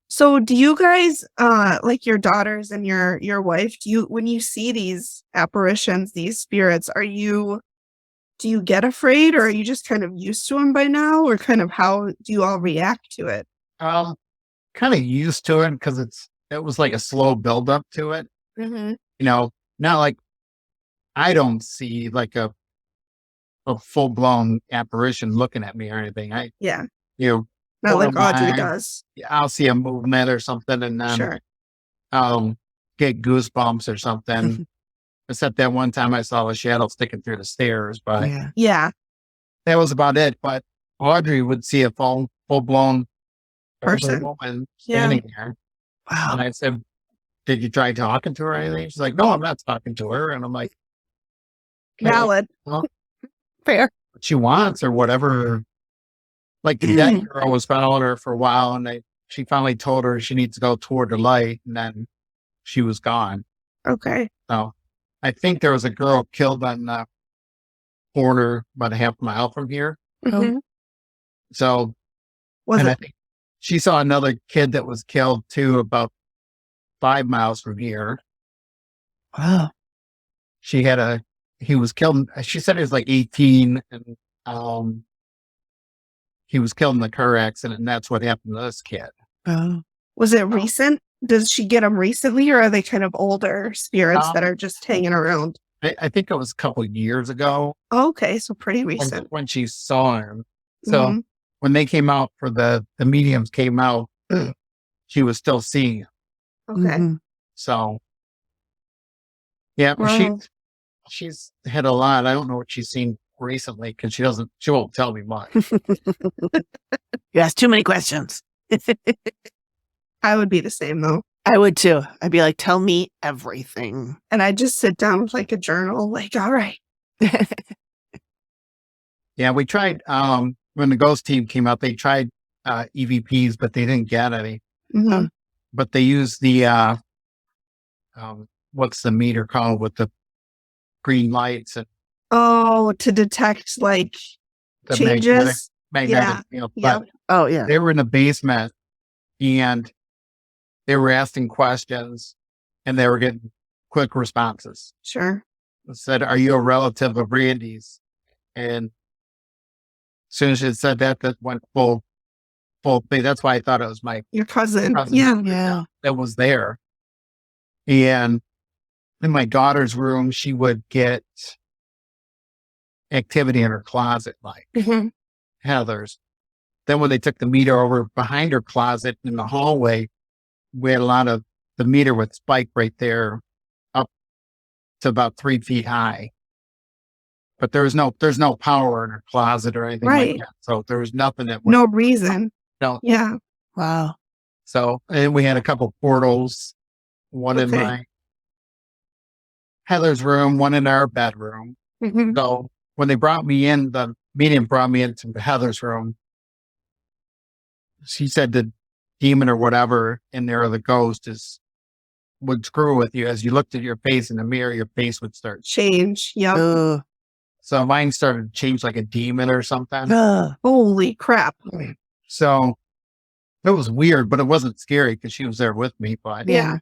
So do you guys like your daughters and your wife, when you see these apparitions, these spirits, do you get afraid, or are you just kind of used to them by now, or kind of how do you all react to it? Kind of used to it because it was like a slow build up to it. Mm-hmm. Not like I don't see like a full blown apparition looking at me or anything. Yeah. You Not like Or Audrey mine. does. I'll see a movement or something, and then Sure. I'll get goosebumps or something. Except that one time I saw a shadow sticking through the stairs, but Yeah. Yeah. that was about it. But Audrey would see a full blown Person. woman Yeah. standing there, Wow. and I said, "Did you try talking to her or anything?" She's like, "No, I'm not talking to her." And I'm like, "Okay, Valid. Fair. what she wants or whatever." Like the dead girl was following her for a while, and she finally told her she needs to go toward the light, and then she was gone. Okay. So I think there was a girl killed on the corner about a half mile from here. Mhm. So, Was and I it? think she saw another kid that was killed too, about 5 miles from here. Wow. He was killed. She said he was like 18, and he was killed in the car accident, and that's what happened to this kid. Oh. Was it recent? Does she get them recently, or are they kind of older spirits that are just hanging around? I think it was a couple of years ago Oh, okay, so pretty when, recent. when she saw him. So Mhm. when they came out for the mediums came out, she was still seeing him. Okay. Mhm. So yeah, Wow. she's had a lot. I don't know what she's seen recently because she won't tell me much. You asked too many questions. I would be the same though. I would too. I'd be like, tell me everything. And I just sit down with like a journal, like, all right. Yeah, we tried when the ghost team came out, they tried EVPs, but they didn't get any. Mhm. But they used the what's the meter called with the green lights and Oh, to detect like the changes. magnetic field. But Oh, yeah. they were in the basement and they were asking questions and they were getting quick responses. Sure. It said, "Are you a relative of Randy's?" And as soon as it said that went full thing. That's why I thought it was my Your cousin. cousin. Yeah. Yeah. that was there. And in my daughter's room, she would get activity in her closet, like Mhm. Heather's. Then when they took the meter over behind her closet in the hallway, we had a lot of the meter would spike right there up to about 3 feet high. But there's no power in her closet or anything Right. like that. So there was nothing that would No reason. no. Yeah. Wow. So, and we had a couple portals, one in Okay. my Heather's room, one in our bedroom. Mhm. So when they brought me in, the medium brought me into Heather's room. She said the demon or whatever in there, or the ghost would screw with you. As you looked at your face in the mirror, your face would start. Change. Yep. Oh. So mine started to change like a demon or something. Ugh. Holy crap. So It was weird, but it wasn't scary because she was there with me. But Yeah.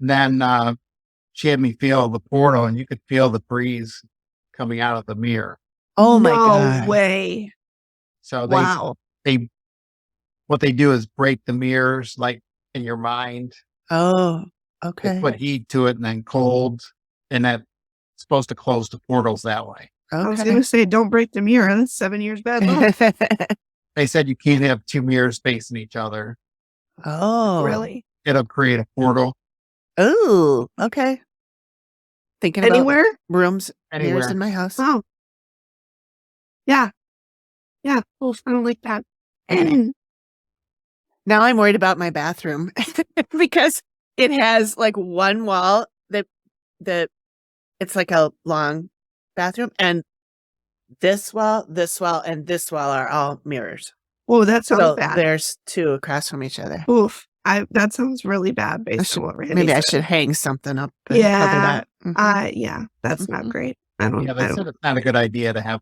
then she had me feel the portal, and you could feel the breeze coming out of the mirror. Oh my No God. way. So Wow. what they do is break the mirrors like in your mind. Oh, They okay. put heat to it and then cold, and that's supposed to close the portals that way. I was Okay. going to say, don't break the mirror. That's 7 years bad luck. They said you can't have two mirrors facing each other. Oh. Really? It'll create a portal Oh, okay. Thinking about Anywhere? rooms, mirrors anywhere. in my house. Oh. Yeah. Yeah. Oof, I don't like that. Now I'm worried about my bathroom because it has like one wall that it's like a long bathroom, and this wall, and this wall are all mirrors. Whoa, that sounds So bad. there's two across from each other. Oof. That sounds really bad based on what Randy Maybe I said. should hang something up and cover Yeah. that. Mhm. Yeah, that's not Mhm. great. I don't. Yeah, they said it's not a good idea to have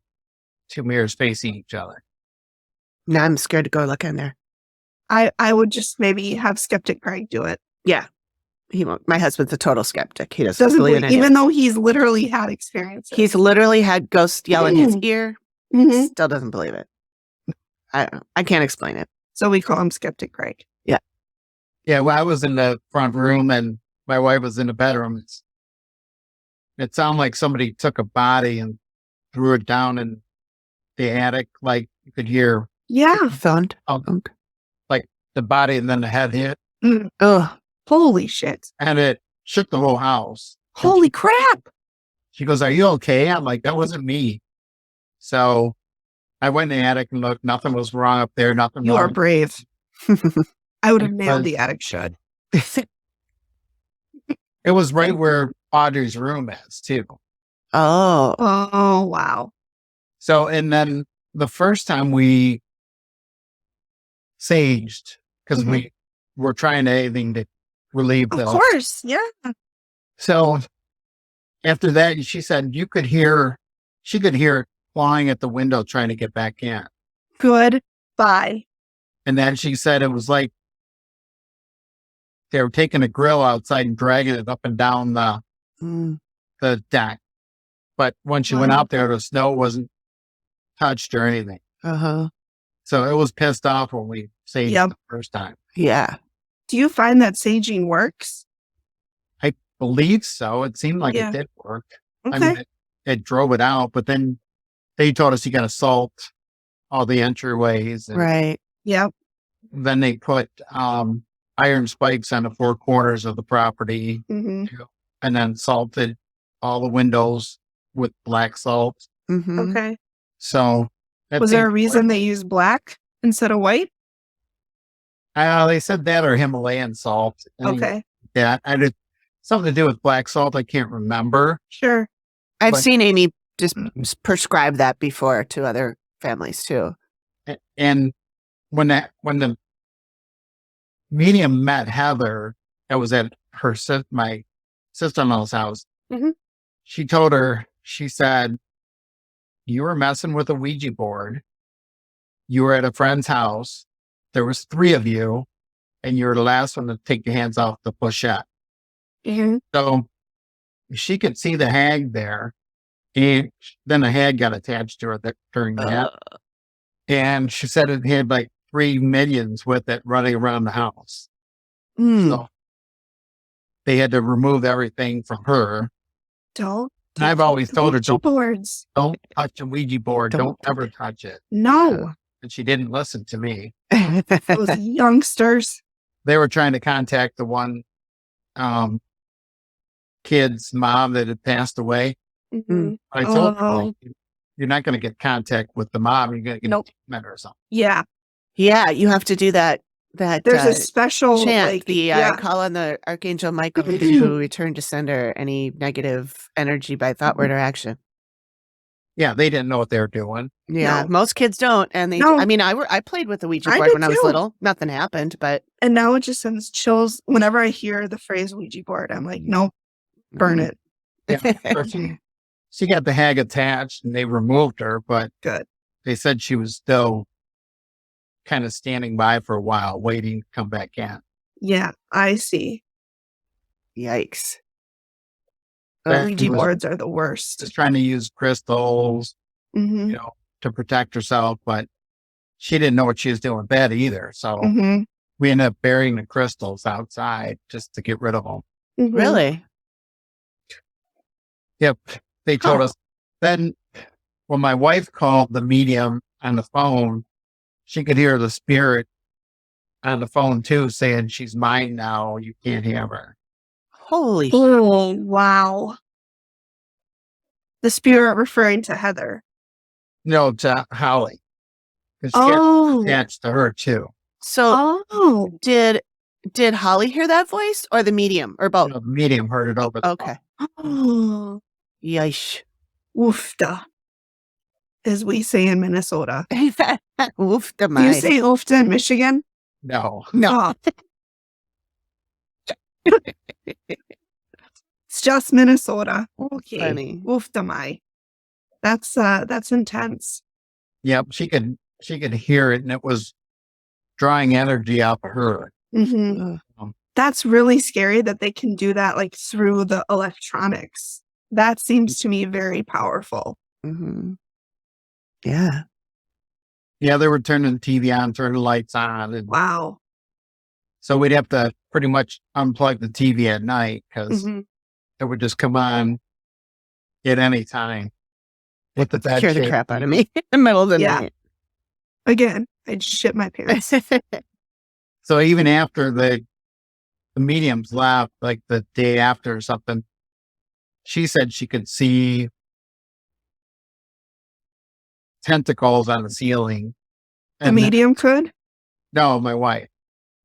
two mirrors facing each other. Now I'm scared to go look in there. I would just maybe have Skeptic Craig do it. Yeah. He won't. My husband's a total skeptic. He doesn't Doesn't believe in believe, any of even it. though he's literally had experiences. He's literally had ghosts yell in his ear. Mhm. Still doesn't believe it. I don't know. I can't explain it. So we call him Skeptic Craig. Yeah, well, I was in the front room and my wife was in the bedroom. It sounded like somebody took a body and threw it down in the attic. Like you could hear Yeah. Thund. like the body and then the head hit, Oh, Holy shit. and it shook the whole house. And Holy crap. she goes, "Are you okay?" I'm like, "That wasn't me." So I went in the attic and looked. Nothing was wrong up there. Nothing You wrong. are brave. I would have It nailed was- the attic shed. It was right where Audrey's room is too. oh, Oh, wow. So, and then the first time we saged, because we were trying anything to relieve Of the. course. Yeah. So after that, she said she could hear it clawing at the window trying to get back in. Good. Bye. And then she said it was like they were taking a grill outside and dragging it up and down the deck. But when she went Wow. out there, the snow wasn't touched or anything. uh-huh. So it was pissed off when we saged Yep. the first time. Yeah. Do you find that saging works? I believe so. It seemed like Yeah. it did work. Okay. I mean, it drove it out, but then they told us you got to salt all the entryways. And Right. Yep. then they put iron spikes on the four corners of the property hmm and then salted all the windows with black salt. Mm-hmm. Okay. So that Was there a seemed to reason work. they used black instead of white? They said that or Himalayan salt. Okay. Yeah, I did something to do with black salt. I can't remember. Sure. I've But- seen Amy just prescribe that before to other families too. And when the medium met Heather, that was at my sister-in-law's house. Mhm. She told her, she said, "You were messing with a Ouija board. You were at a friend's house. There was 3 of you, and you were the last one to take your hands off the pochette." hmm So she could see the hag there, and then the hag got attached to her during that. And she said it had like 3 minions with it running around the house. Mm. So they had to remove everything from her. Don't. And I've always told her, Ouija boards. don't touch a Ouija board. Don't ever touch it. No. And she didn't listen to me. Those youngsters. They were trying to contact the one kid's mom that had passed away. Mhm. I told her, Oh. like, you're not going to get contact with the mom. You're going to get Nope. a treatment or something. Yeah. Yeah, you have to do that. There's a special chant. like, The yeah. call on the Archangel Michael to return to sender any negative energy by thought, word, or action. Yeah, they didn't know what they were doing. Yeah, No. most kids don't, and they. No. I mean, I played with the Ouija I board did when I was too. little. Nothing happened, but And now it just sends chills whenever I hear the phrase Ouija board. I'm like, nope, burn it. Yeah. She got the hag attached and they removed her, but Good. they said she was still kind of standing by for a while, waiting to come back in. Yeah, I see. Yikes. That Ouija was boards are the worst. just trying to use crystals, Mm-hmm. to protect herself, but she didn't know what she was doing in bed either. So Mm-hmm. we ended up burying the crystals outside just to get rid of them. Mm-hmm. Really? Yep. They told Huh. us. Then when my wife called the medium on the phone, she could hear the spirit on the phone too, saying she's mine now. You can't have her. Holy Oh, wow. The spirit referring to Heather. No, to Holly. Because she Oh. attached to her too. So Oh. did Holly hear that voice or the medium or both? The medium heard it over the Okay. Oh. Yeesh. Oofta, as we say in Minnesota. Oof the Do you say oofta in Michigan? phone. No. no? Oh. It's just Minnesota. Okay. Funny. Oofta mai. That's intense. Yep. She could hear it, and it was drawing energy out of her. Mm-hmm. Um, That's really scary that they can do that like through the electronics. That seems to me very powerful. Mm-hmm. Yeah. Yeah, they were turning the TV on, turning the lights on, and Wow. so we'd have to pretty much unplug the TV at night because Mhm. it would just come on at any time. With the bad Scare the shape. crap out of me in the middle of the Yeah. night. Again, I'd shit my pants. So even after the mediums left, like the day after or something, she said she could see tentacles on the ceiling. The And then- medium could? no, my wife,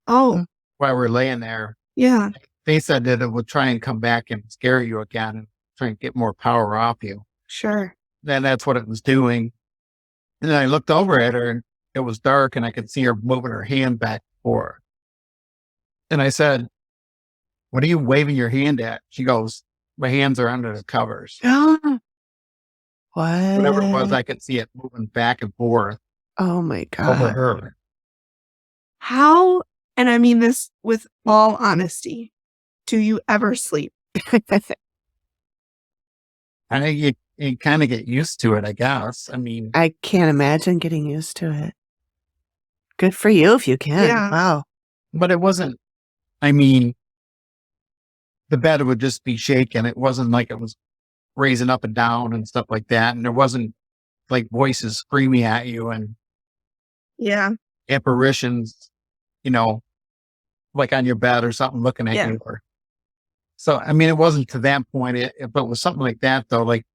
Oh, while we're laying there, yeah. they said that it would try and come back and scare you again and try and get more power off you. Sure. Then that's what it was doing. And then I looked over at her and it was dark and I could see her moving her hand back and forth. And I said, "What are you waving your hand at?" She goes, "My hands are under the covers." What? Whatever it was, I could see it moving back and forth Oh my over God. her. How, and I mean this with all honesty, do you ever sleep? You kind of get used to it, I guess. I mean, I can't imagine getting used to it. Good for you if you can. Yeah. Wow. but it wasn't, I mean, the bed would just be shaking. It wasn't like it was raising up and down and stuff like that. And there wasn't like voices screaming at you and Yeah. apparitions, like on your bed or something looking at Yeah. you. So, I mean, it wasn't to that point, but it was something like that though. Like,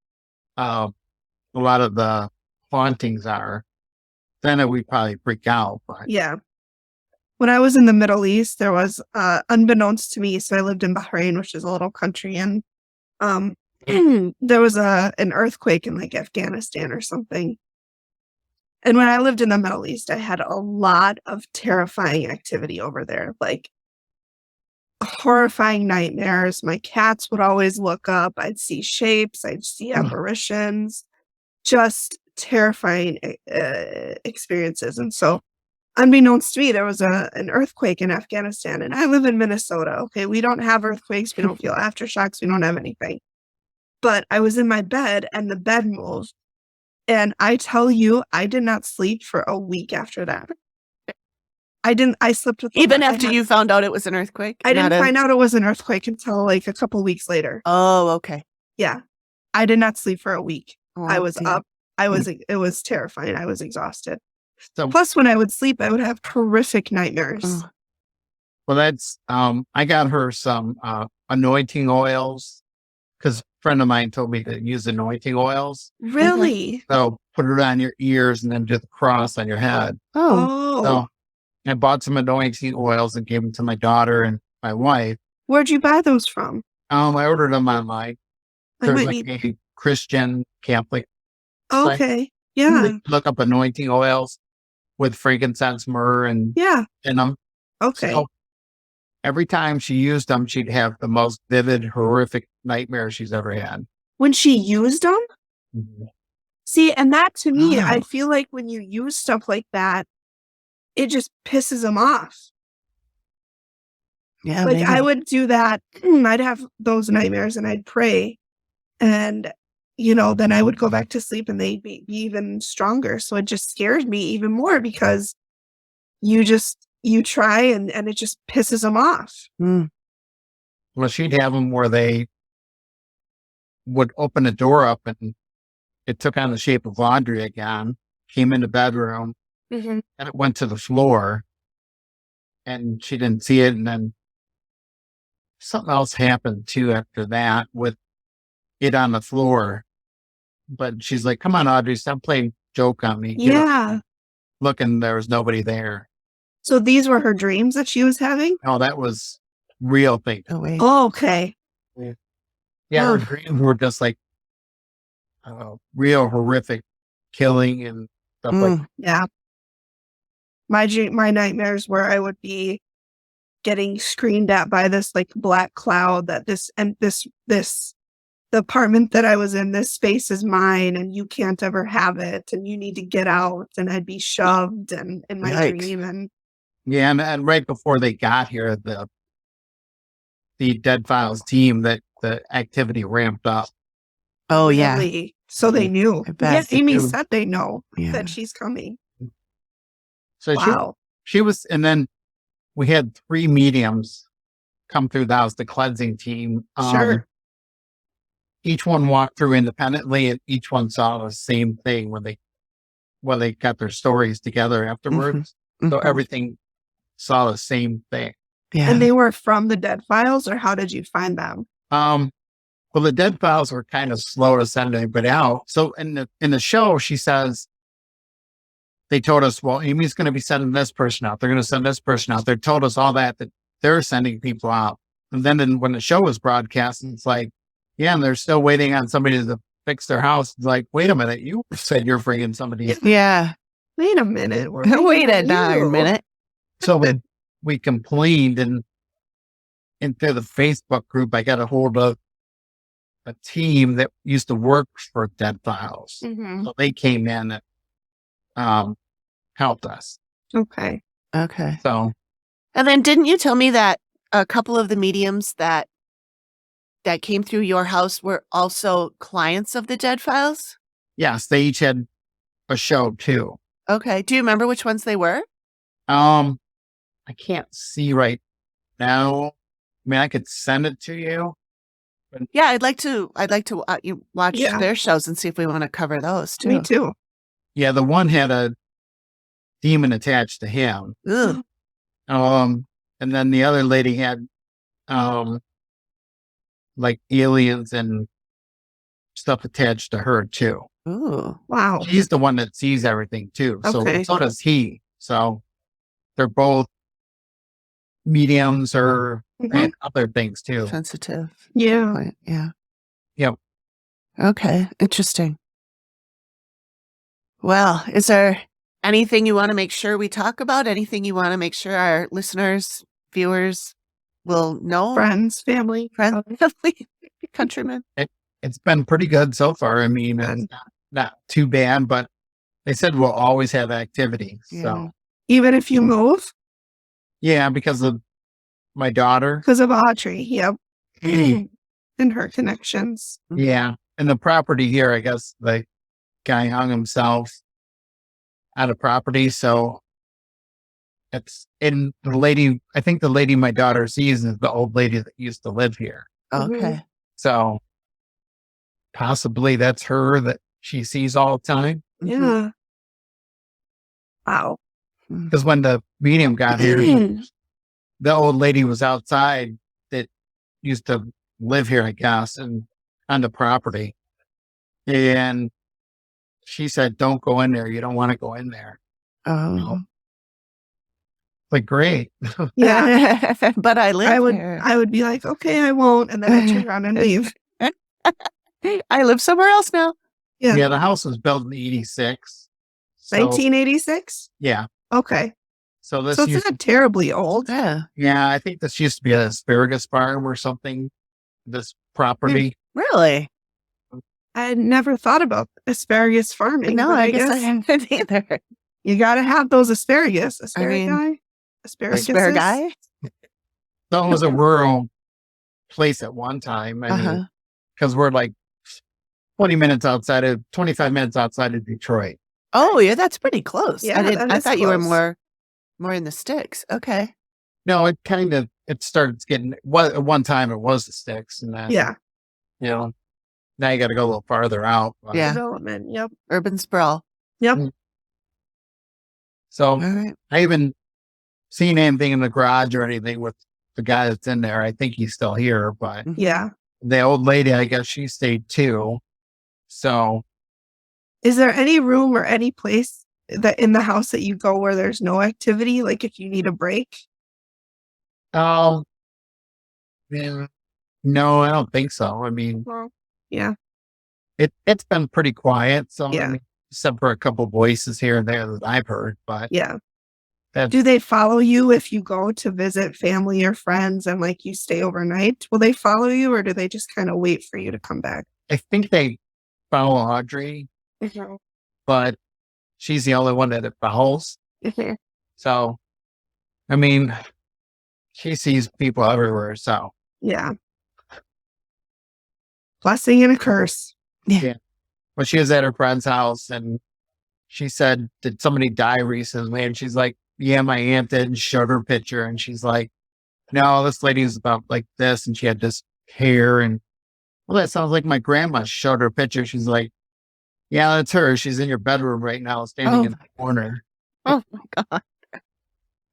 a lot of the hauntings are, then we'd probably freak out. But Yeah. When I was in the Middle East, there was, unbeknownst to me, so I lived in Bahrain, which is a little country, and there was an earthquake in like Afghanistan or something. And when I lived in the Middle East, I had a lot of terrifying activity over there, like horrifying nightmares. My cats would always look up. I'd see shapes. I'd see apparitions. Just terrifying experiences. And so, unbeknownst to me, there was an earthquake in Afghanistan, and I live in Minnesota. Okay, we don't have earthquakes. We don't feel aftershocks. We don't have anything. But I was in my bed, and the bed moved. And I tell you, I did not sleep for a week after that. I slept with Even after you found out it was an earthquake? I didn't find out it was an earthquake until like a couple weeks later. Oh, okay. Yeah. I did not sleep for a week. Oh, I was dear. up. It was terrifying. I was exhausted. so, Plus, when I would sleep, I would have horrific nightmares. Oh. well, that's, I got her some, anointing oils because a friend of mine told me to use anointing oils. Really? So put it on your ears and then do the cross on your head. Oh. Oh. So I bought some anointing oils and gave them to my daughter and my wife. Where'd you buy those from? I ordered them online. I There's might like need. a Christian Catholic. Okay. Yeah. Look up anointing oils with frankincense, myrrh, and Yeah. in them. Okay. So every time she used them, she'd have the most vivid, horrific nightmare she's ever had. When she used them? See, and that to me, I Wow. feel like when you use stuff like that, it just pisses him off. Yeah, Like maybe. I would do that. I'd have those nightmares and I'd pray. And, then I would go back to sleep and they'd be even stronger. So it just scared me even more because you try and it just pisses them off. Mm. Well, she'd have them where they would open the door up and it took on the shape of Audrey again, came in the bedroom, Mm-hmm. and it went to the floor and she didn't see it. And then something else happened too after that with it on the floor. But she's like, come on, Audrey, stop playing joke on me. Get up. Yeah. Look, and there was nobody there. So these were her dreams that she was having? Oh, that was real thing. Oh, wait. Oh, okay. Yeah, her Oh. dreams were just like real horrific killing and stuff like that. Yeah. My nightmares where I would be getting screamed at by this like black cloud that the apartment that I was in, this space is mine and you can't ever have it and you need to get out, and I'd be shoved and in my Yikes. dream. And Yeah, and right before they got here, the Dead Files team, that the activity ramped up. Oh, yeah. really, so they knew. I bet. Yeah, Amy They knew. said they know Yeah. that she's coming. So Wow. she was, and then we had 3 mediums come through the house, the cleansing team. Sure. Each one walked through independently, and each one saw the same thing when they got their stories together afterwards. So Mhm. everything saw the same thing. Yeah. And they were from the Dead Files, or how did you find them? Well, the Dead Files were kind of slow to send anybody out. So in the show, she says, they told us, well, Amy's going to be sending this person out. They're going to send this person out. They told us all that they're sending people out. And then when the show was broadcast, it's like, yeah, and they're still waiting on somebody to fix their house. It's like, wait a minute, you said you're bringing somebody in. Yeah. Wait a minute. We're Wait a waiting on darn you. minute. So when we complained and through the Facebook group, I got a hold of a team that used to work for Dead Files. Mhm. So they came in and helped us. Okay. Okay. So And then didn't you tell me that a couple of the mediums that came through your house were also clients of the Dead Files? yes, they each had a show too. Okay. Do you remember which ones they were? I can't see right now. I mean, I could send it to you. Yeah, I'd like to you watch Yeah. their shows and see if we want to cover those too. Me too. Yeah, the one had a demon attached to him. Ugh. And then the other lady had like aliens and stuff attached to her too. Ooh. Wow. He's the one that sees everything too. Okay. So does he. So they're both mediums or Mhm. and other things too. Sensitive. Yeah. Point. Yeah. Yep. Okay. Interesting. Well, is there anything you want to make sure we talk about? Anything you want to make sure our listeners, viewers will know? Friends, family. Friends, countrymen. It's been pretty good so far. I mean, it's not too bad, but they said we'll always have activity. Yeah. So Even if you move yeah, because of my daughter. because of Audrey. Yep. And her connections. Yeah. And the property here, I guess the guy hung himself on a property. So it's in the lady, I think the lady my daughter sees is the old lady that used to live here. Okay. So possibly that's her that she sees all the time. Mhm. Yeah. Wow. Because when the medium got here, the old lady was outside that used to live here, I guess, and on the property. And she said, don't go in there. You don't want to go in there. Oh. Like, great. Yeah. But I live here. I would be like, okay, I won't. And then I turn around and leave. I live somewhere else now. Yeah. Yeah, the house was built in 86. So, 1986? yeah. Okay. So this So it's used not terribly old. Yeah. yeah, I think this used to be an asparagus farm or something, this property. Really? I had never thought about asparagus farming. No, but I guess I haven't either. You got to have those asparagus. I mean, Asparagus. Asparagus? So it was a rural place at one time. I mean, because we're like 25 minutes outside of Detroit. Oh, yeah, that's pretty close. Yeah, that I is thought you were close. more in the sticks. Okay. No, it started getting, at one time it was the sticks, and then, Yeah. you know, now you got to go a little farther out. But- Yeah. Development. Yep. Urban sprawl. Yep. So All right. I haven't seen anything in the garage or anything with the guy that's in there. I think he's still here, but Yeah. the old lady, I guess she stayed too. So Is there any room or any place that in the house that you go where there's no activity? Like if you need a break? yeah, no, I don't think so. I mean, Well, yeah. it's been pretty quiet. So Yeah. I mean, except for a couple voices here and there that I've heard, but Yeah. that's, Do they follow you if you go to visit family or friends and like you stay overnight? Will they follow you or do they just kind of wait for you to come back? I think they follow Audrey, but she's the only one that it follows. So, I mean, she sees people everywhere. So, Yeah. Blessing and a curse. but she was at her friend's house and she said, "Did somebody die recently?" And she's like, "Yeah, my aunt did," and showed her picture. And she's like, "No, this lady is about like this." And she had this hair. And, well, that sounds like my grandma. She showed her a picture. She's like, "Yeah, that's her. She's in your bedroom right now, standing in the corner." Oh my God.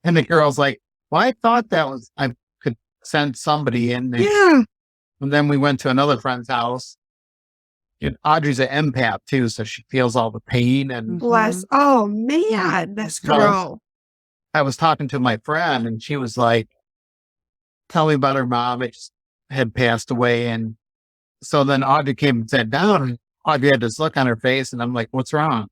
And the girl's like, "Well, I thought I could send somebody in there." Yeah. And then we went to another friend's house. And Audrey's an empath too, so she feels all the pain. And Bless. Oh man, this girl. I was talking to my friend and she was like, "Tell me about her mom. It just had passed away." And so then Audrey came and sat down and Audrey had this look on her face and I'm like, "What's wrong?"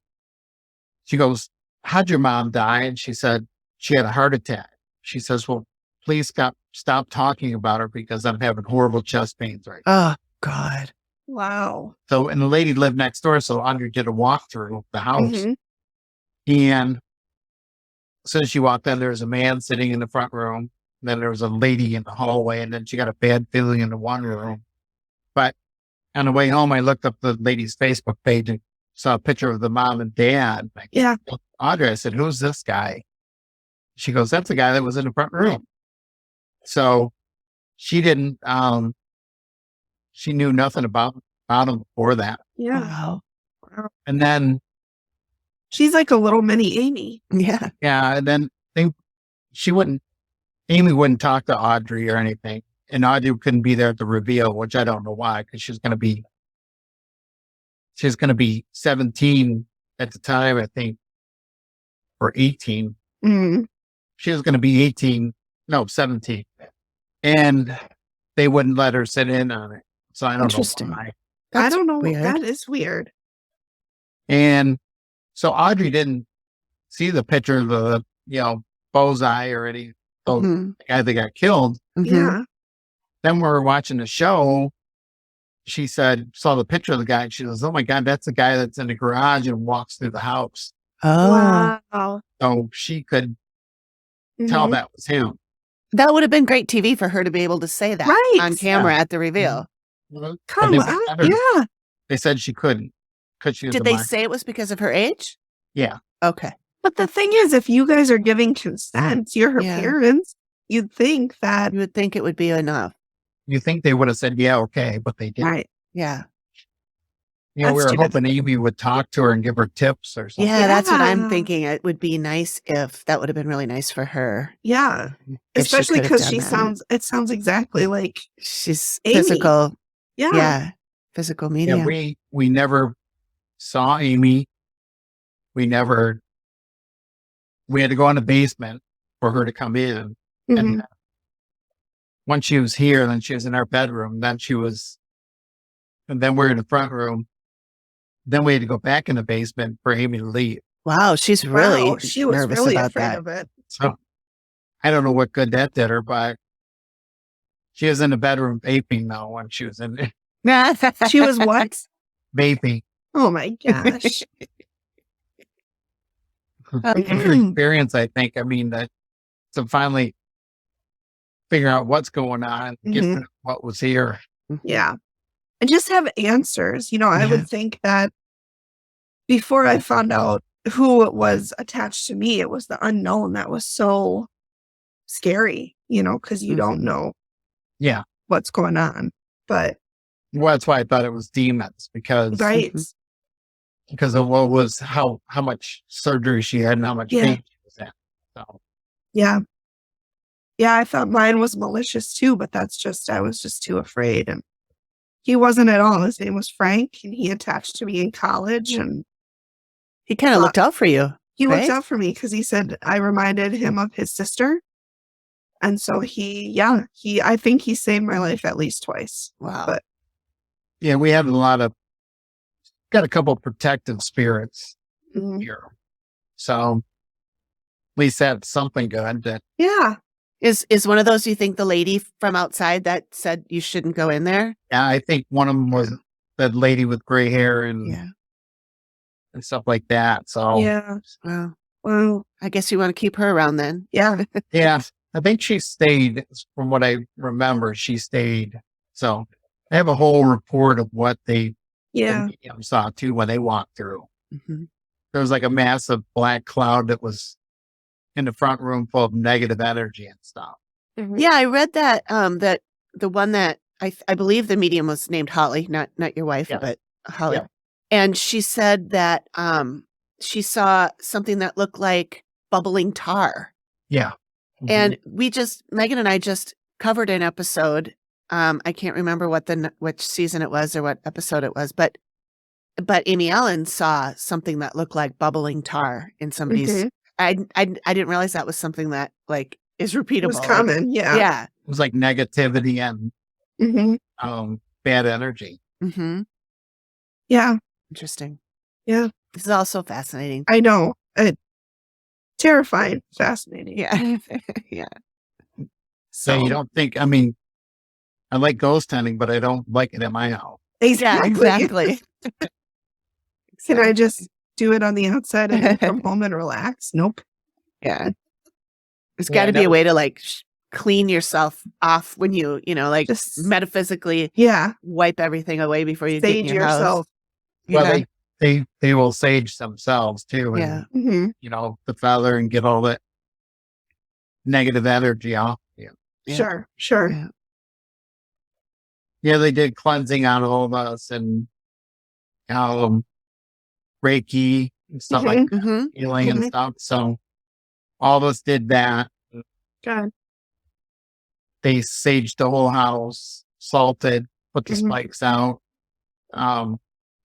She goes, "How'd your mom die?" And she said, "She had a heart attack." She says, "Well, please stop talking about her because I'm having horrible chest pains right now." Oh, God. Wow. So, and the lady lived next door. So Audrey did a walkthrough of the house. Mhm. And so she walked in, there was a man sitting in the front room. And then there was a lady in the hallway. And then she got a bad feeling in the one room. But on the way home, I looked up the lady's Facebook page and saw a picture of the mom and dad. Yeah. Audrey, I said, "Who's this guy?" She goes, "That's the guy that was in the front room." So she didn't, she knew nothing about him before that. Yeah. Wow. And then, She's like a little mini Amy. Yeah. yeah, and then Amy wouldn't talk to Audrey or anything. And Audrey couldn't be there at the reveal, which I don't know why, because she was going to be 17 at the time, I think, or 18. Mm. She was going to be 17. And they wouldn't let her sit in on it. So I don't know Interesting. why. I don't know. Weird. That is weird. And so Audrey didn't see the picture of the, bullseye or any Mhm. guy that got killed. Mhm. Yeah. Then we were watching the show. She saw the picture of the guy. And she goes, "Oh my God, that's the guy that's in the garage and walks through the house." Oh, Wow. So she could tell Mhm. that was him. that would have been great TV for her to be able to say that Right. on camera at the reveal. Come they on. let her- Yeah. They said she couldn't because she was Did a they minor. say it was because of her age? Yeah. Okay. But the thing is, if you guys are giving consent, you're her Yeah. parents, you'd think that. You would think it would be enough. You think they would have said, "Yeah, okay," but they didn't. Right. Yeah. We That's were too hoping Amy would talk to her and give her tips or something. Yeah, that's what I'm Yeah. thinking. It would be nice if that would have been really nice for her. Yeah. If she Especially could have because done she that. it sounds exactly like She's Amy. physical. Yeah. Yeah. Physical Yeah, medium. we never saw Amy. We had to go in the basement for her to come in. Mhm. And once she was here, then she was in our bedroom. And then we're in the front room. Then we had to go back in the basement for Amy to leave. Wow, she's really Wow, she was nervous really about afraid that. of it. So I don't know what good that did her, but she was in the bedroom vaping though when she was in there. She was what? Vaping. Oh my gosh. experience, I think. I mean, that to finally figure out what's going on, get Mhm. to what was here. Yeah. And just have answers. I Yeah. would think that before I found out who it was attached to me, it was the unknown that was so scary, because you don't Mhm. know Yeah. what's going on. But, Well, that's why I thought it was demons because right. because of what was how much surgery she had and how much Yeah. pain she was in. So Yeah. Yeah, I thought mine was malicious too, but I was just too afraid. And he wasn't at all. His name was Frank, and he attached to me in college, and He kind of looked out for you. he looked right? out for me because he said I reminded him of his sister. And so I think he saved my life at least twice. Wow. But yeah, we had got a couple protective spirits mhm. here. So at least that's something good. That Yeah. Is one of those, you think, the lady from outside that said you shouldn't go in there? yeah, I think one of them was that lady with gray hair and Yeah. and stuff like that. So Yeah. Well, Well, I guess you want to keep her around then. yeah. yeah, I think she stayed. From what I remember, she stayed. So I have a whole report of what the Yeah. medium saw too when they walked through. Mhm. There was like a massive black cloud that was in the front room full of negative energy and stuff. Yeah, I read that that the one that I believe the medium was named Holly, not your wife, Yes. but Holly. Yeah. And she said that she saw something that looked like bubbling tar. Yeah. Mhm. And Megan and I just covered an episode. I can't remember which season it was or what episode it was, but Amy Ellen saw something that looked like bubbling tar in somebody's. Mhm. I didn't realize that was something that like is repeatable. It was like- common. Yeah. yeah. It was like negativity and Mhm. bad energy. Mm-hmm. Yeah. Interesting. Yeah. This is all so fascinating. I know. Terrifying. Fascinating. Yeah. Yeah. So you don't think, I mean, I like ghost hunting, but I don't like it at my house. Yeah, Exactly. exactly. Can I just do it on the outside and come home and relax? Nope. Yeah. There's Yeah, got to be that a way to like clean yourself off when you like Just- metaphysically Yeah. wipe everything away before you Sage get in your house. yourself. Well, Yeah. they will sage themselves too. And, Yeah. Mhm. the feather and get all that negative energy off. Yeah. Yeah. Sure. Yeah. Yeah, they did cleansing on all of us and Reiki and stuff like that, Mm-hmm. healing and Mhm. stuff. So all of us did that. God. They saged the whole house, salted, put the Mhm. spikes out,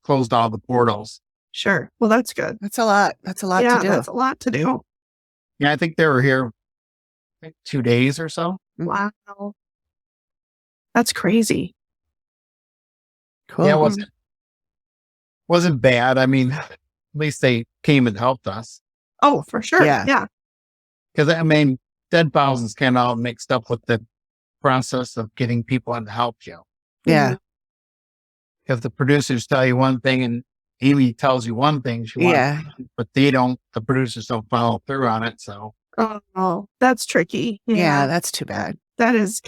closed all the portals. Sure. Well, that's good. That's a lot. That's a lot Yeah, to do. that's a lot to do. Yeah, I think they were here 2 days or so. Mhm. Wow. That's crazy. Cool. Yeah, it wasn't bad. I mean, at least they came and helped us. Oh, for sure. Yeah. Yeah. Because I mean, dead files is kind of all mixed up with the process of getting people in to help you. Yeah. If the producers tell you one thing and Amy tells you one thing, she wants, Yeah. but the producers don't follow through on it. So Oh, that's tricky. Yeah. That's too bad. That is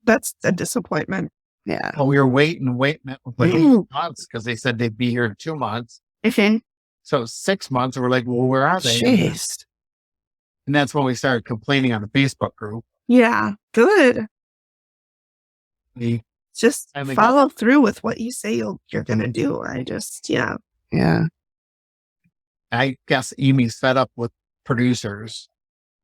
that's a disappointment. Yeah. we were waiting like Mhm. months because they said they'd be here in 2 months. Mhm. So 6 months, and we're like, well, where are they? Jeez. And that's when we started complaining on the Facebook group. Yeah. Good. We Just And they follow through with what you say you're going to do. Yeah. Yeah. I guess Amy's fed up with producers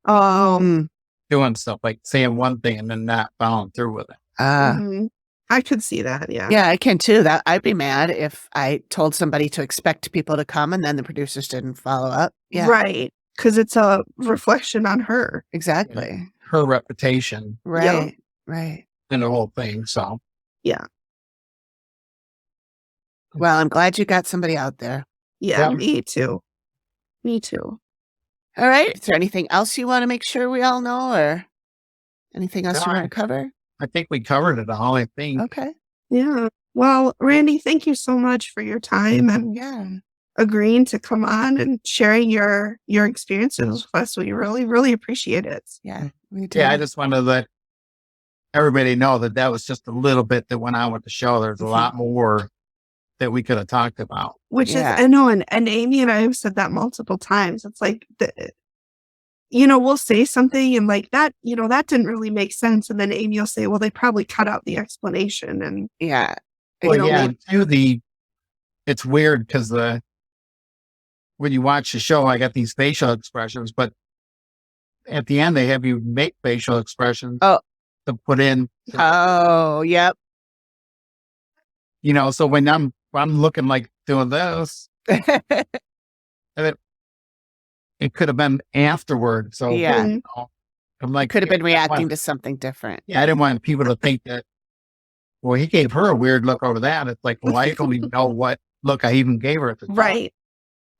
Oh, Mm. doing stuff like saying one thing and then not following through with it. mhm. I could see that. Yeah. Yeah, I can too. That I'd be mad if I told somebody to expect people to come and then the producers didn't follow up. Yeah. Right. Because it's a reflection on her. Exactly. Her reputation Right. Right. and the whole thing. So Well, I'm glad you got somebody out there. Yeah. Yeah. Me too. All right. Is there anything else you want to make sure we all know or anything else you No, want to cover? I think we covered it all. I think. Okay. Yeah. Well, Randy, thank you so much for your time. And Yeah. agreeing to come on and sharing your experiences with us. We really, really appreciate it. Yeah, we do. Yeah, I just wanted to let everybody know that that was just a little bit that went on with the show. There's a lot more that we could have talked about. Which Yeah. is, I know, and Amy and I have said that multiple times. It's like, we'll say something and like that, that didn't really make sense. And then Amy will say, well, they probably cut out the explanation. And Yeah. Well, yeah, too, it's weird because when you watch the show, I got these facial expressions, but at the end they have you make facial expressions to put in. Oh, yep. So when I'm looking like doing this, and it could have been afterward. So Yeah. I'm like, Could have been reacting to something different. Yeah, I didn't want people to think that. Well, he gave her a weird look over that. It's like, well, I don't even know what look I even gave her at the time. right.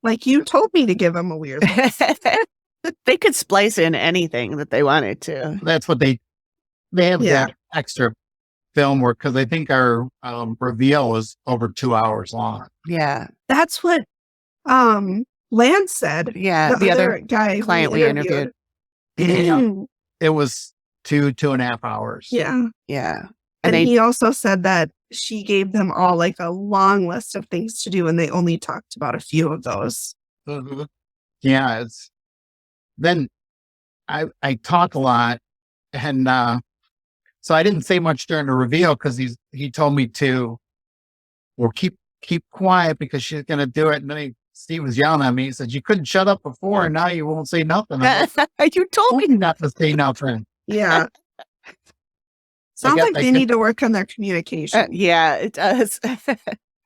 Like you told me to give him a weird look. They could splice in anything that they wanted to. That's what they have that extra film work because I think our reveal was over 2 hours long. Yeah. That's what Lance said. Yeah. The other guy client we interviewed. It was 2.5 hours. Yeah. Yeah. And he also said that she gave them all like a long list of things to do and they only talked about a few of those. Mm-hmm. Yeah. Then I talk a lot and so I didn't say much during the reveal because he told me to, well, keep quiet because she's going to do it. And then Steve was yelling at me. He said, you couldn't shut up before and now you won't say nothing. You told me not to say nothing. Yeah. Sounds like they need to work on their communication. Yeah, it does.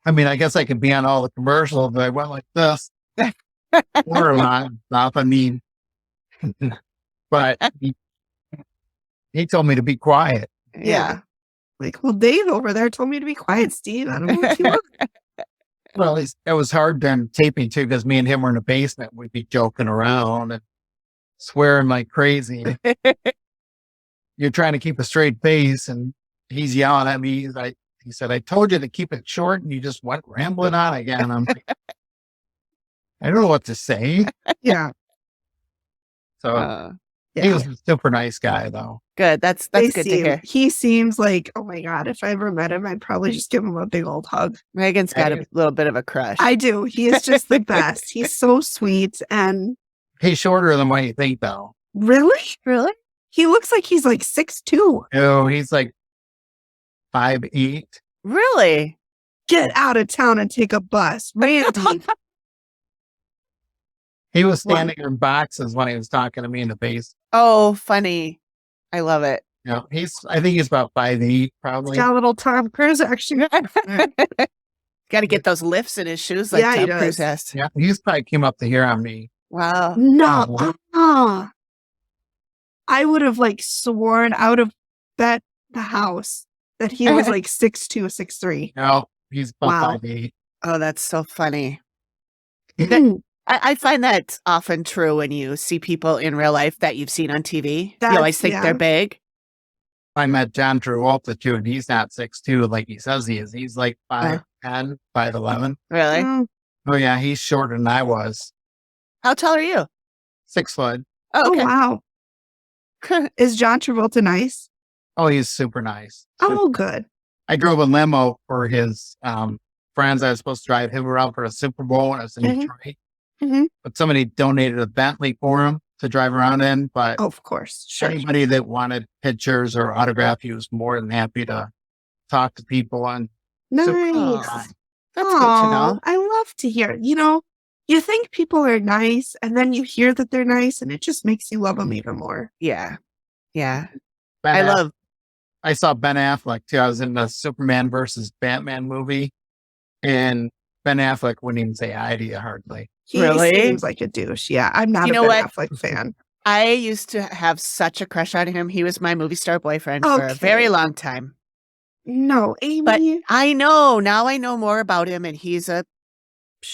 I mean, I guess I could be on all the commercials, but I went like this. Or not. I mean, but he told me to be quiet. Yeah. Like, well, Dave over there told me to be quiet, Steve. I don't know what you want. Well, it was hard during taping too, because me and him were in the basement. We'd be joking around and swearing like crazy. You're trying to keep a straight face, and he's yelling at me. He said, I told you to keep it short, and you just went rambling on again. I'm like, I don't know what to say. Yeah. So he was a super nice guy, though. Good. That's good to hear. He seems like, oh my God, if I ever met him, I'd probably just give him a big old hug. Megan's got a little bit of a crush. I do. He is just the best. He's so sweet. And he's shorter than what you think, though. Really? Really? He looks like he's like 6'2". Oh, he's like 5'8". Really? Get out of town and take a bus. Randy. He was standing in boxes when he was talking to me in the base. Oh, funny. I love it. Yeah, I think he's about 5'8", probably. He's got a little Tom Cruise action. Got to get those lifts in his shoes like Tom Cruise has. Yeah, he's probably came up to here on me. Wow. No. I would have like sworn out of the house that he was like 6'2", 6'3". No, he's about 5'8". Oh, that's so funny. I find that often true when you see people in real life that you've seen on TV. You always think they're big. I met John Travolta too, and he's not 6'2" like he says he is. He's like 5'10", 5'11". Really? Oh yeah, he's shorter than I was. How tall are you? 6 foot. Oh, okay. Oh wow. Is John Travolta nice? Oh, he's super nice. Oh, good. I drove a limo for his friends. I was supposed to drive him around for a Super Bowl when I was in Detroit. Mm-hmm. But somebody donated a Bentley for him to drive around in. But of course, sure. Anybody that wanted pictures or autograph, he was more than happy to talk to people on. Nice. That's good to know. I love to hear. You think people are nice, and then you hear that they're nice, and it just makes you love them even more. Yeah. Yeah. I saw Ben Affleck too. I was in the Superman versus Batman movie, and Ben Affleck wouldn't even say hi to you hardly. He seems like a douche. Yeah, I'm not a Ben Affleck fan. I used to have such a crush on him. He was my movie star boyfriend for a very long time. No, Amy. But I know. Now I know more about him, and he's a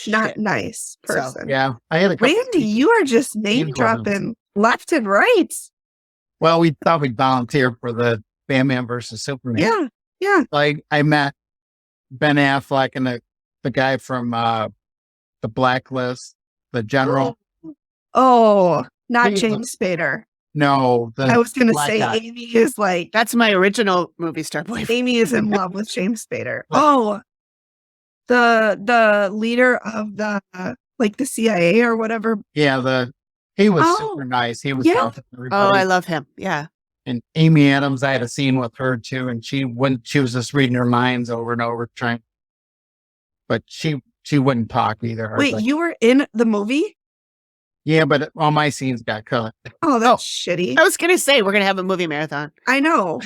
not nice person. So, yeah. I had Randy, you are just name dropping left and right. Well, we thought we'd volunteer for the Batman versus Superman. Yeah. Yeah. Like I met Ben Affleck and the guy from The Blacklist, The General. Oh, not He's James Spader. No, the I was going to black say guy. Amy is like, That's my original movie star boyfriend. Amy is in love with James Spader. Oh, the leader of the like the CIA or whatever. Yeah, he was Oh, super nice. He was yeah. helping Oh, everybody. I love him. Yeah. And Amy Adams, I had a scene with her too, and she was just reading her lines over and over, but she wouldn't talk either. I was Wait, like, you were in the movie? yeah, but all my scenes got cut. Oh, that's shitty. I was going to say, we're going to have a movie marathon. I know.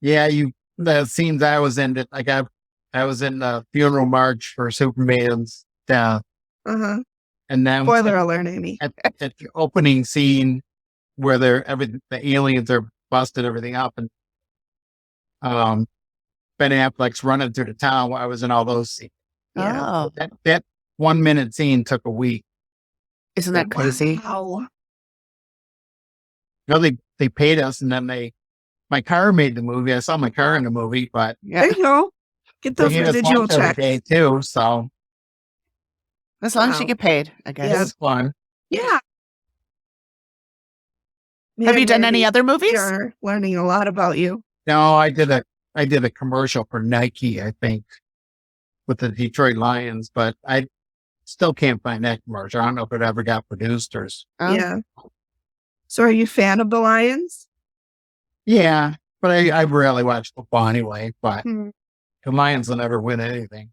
Yeah, the scenes I was in, like I was in the funeral march for Superman's death, Uh-huh. and then Spoiler alert, Amy. at the opening scene where the aliens are busted everything up, and Ben Affleck's running through the town. I was in all those scenes. Oh, That 1 minute scene took a week. isn't that crazy? Wow. You know, they paid us, and then my car made the movie. I saw my car in the movie, but Yeah. There you go. Get they those gave us residual lunch every checks. day too. So As long as you Wow. get paid, I guess. it was fun. Yeah. Have you Man, done any Randy, other we movies? are learning a lot about you. No, I did a commercial for Nike, I think, with the Detroit Lions, but I still can't find that commercial. I don't know if it ever got produced or. Oh, Yeah. So are you a fan of the Lions? Yeah, but I rarely watch football anyway. But Hmm. the Lions will never win anything.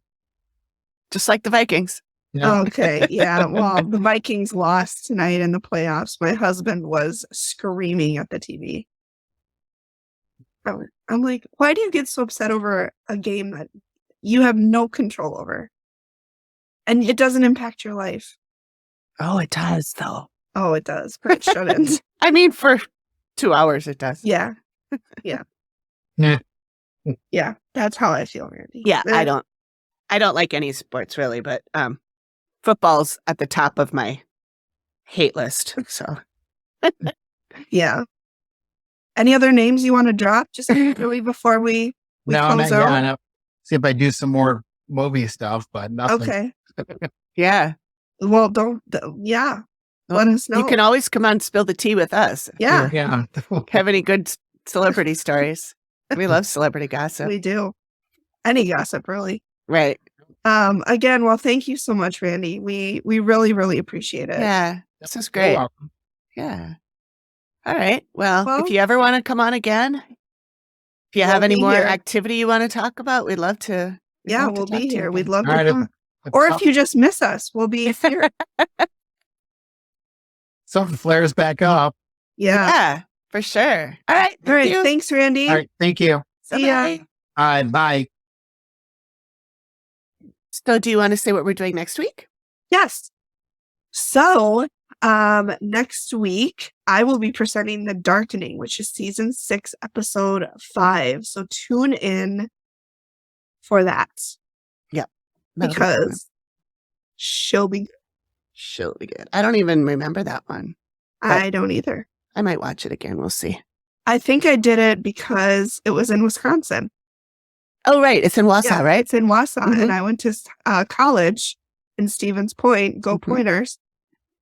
just like the Vikings. Okay. Yeah. Well, the Vikings lost tonight in the playoffs. My husband was screaming at the TV. I'm like, why do you get so upset over a game that you have no control over? And it doesn't impact your life. Oh, it does, though. Oh, it does, but it shouldn't. I mean, for 2 hours, it does. Yeah. Yeah. Yeah. That's how I feel, Randy. Yeah, I don't like any sports really, but football's at the top of my hate list. So Yeah. Any other names you want to drop just really before we No, not close yet. out? I know. See if I do some more movie stuff, but nothing. Okay. yeah, Well, yeah. Let us know. you can always come on Spill the Tea with us. if Yeah. you Yeah. have any good celebrity stories? We love celebrity gossip. We do. Any gossip, really. Right. Again, well, thank you so much, Randy. We really, really appreciate it. Yeah. This is You're great. welcome. Yeah. All right. Well, Well- if you ever want to come on again, if you We'll have any be more here. activity you want to talk about, we'd love to. Yeah, we'll be here. We'd love All right. to come. Or if you just miss us, we'll be here. something flares back up. Yeah. Yeah, for sure. All right. All right. thank you. Thanks, Randy. All right. Thank you. See ya. Bye-bye. All right. Bye. So, do you want to say what we're doing next week? Yes. So, next week I will be presenting The Darkening, which is season 6, episode 5. So tune in for that That'll be fun. because she'll be. She'll be good. I don't even remember that one. I don't either. I might watch it again. We'll see. I think I did it because it was in Wisconsin. Oh, right. It's in Wausau, Yeah, right? It's in Wausau, Mhm. and I went to college in Stevens Point. Go Mhm. Pointers!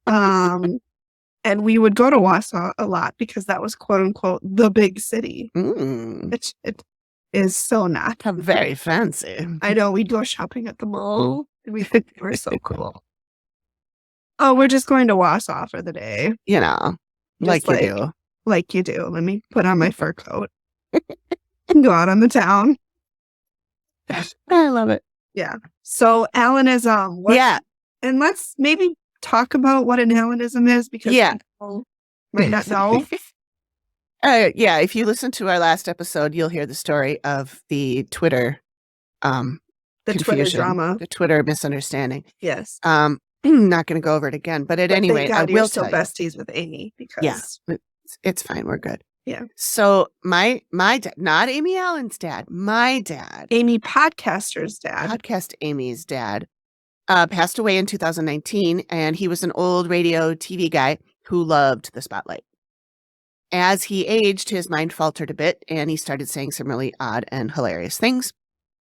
And we would go to Wausau a lot because that was quote unquote the big city, Mm, which it is so not. how very fancy. I know we'd go shopping at the mall, and we think we were so cool. Oh, we're just going to Wausau for the day, You know, Just like you do. like you do. Let me put on my fur coat and go out on the town. I love it. So Alanism, Yeah. and let's maybe talk about what an Alanism is because Yeah. people might not know. Yeah. If you listen to our last episode, you'll hear the story of the Twitter The Twitter confusion, drama. the Twitter misunderstanding. Yes. Not going to go over it again, but at But any thank rate, I God you're will still tell you. besties with Amy because Yeah. It's fine. We're good. Yeah. So my dad, not Amy Allen's dad, my dad, Amy Podcaster's dad. podcast Amy's dad, passed away in 2019, and he was an old radio TV guy who loved the spotlight. As he aged, his mind faltered a bit, and he started saying some really odd and hilarious things.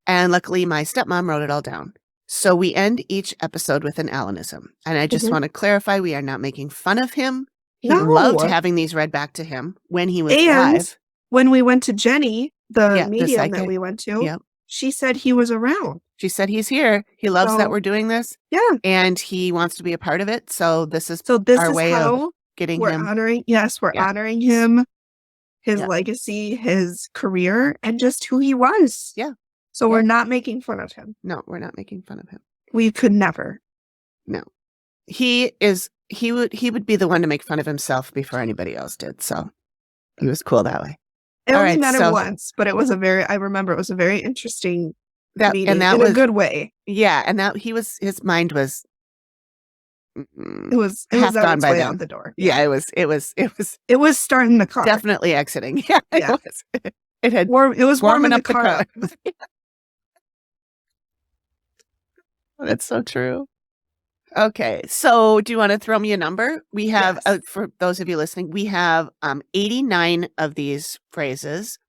And luckily, my stepmom wrote it all down. So we end each episode with an Alanism. And I just want to clarify, we are not making fun of him. He loved having these read back to him when he was alive. When we went to Jenny, the the medium psychic that we went to, Yep. she said he was around. She said he's here. He loves that we're doing this. Yeah. And he wants to be a part of it. So this is our way of getting we're him. honoring. Yes, we're honoring him, his legacy, his career, and just who he was. Yeah. So we're not making fun of him. No, we're not making fun of him. We could never. No. He would be the one to make fun of himself before anybody else did. So he was cool that way. I only met him once, but I remember it was a very interesting meeting in a good way. Yeah. And his mind was, it was half on gone its by way then. out the door. Yeah, it was starting the car. Definitely exiting. Yeah. Yeah. It had it was warming up the car. That's so true. Okay. So do you want to throw me a number? We have, for those of you listening, we have 89 of these phrases.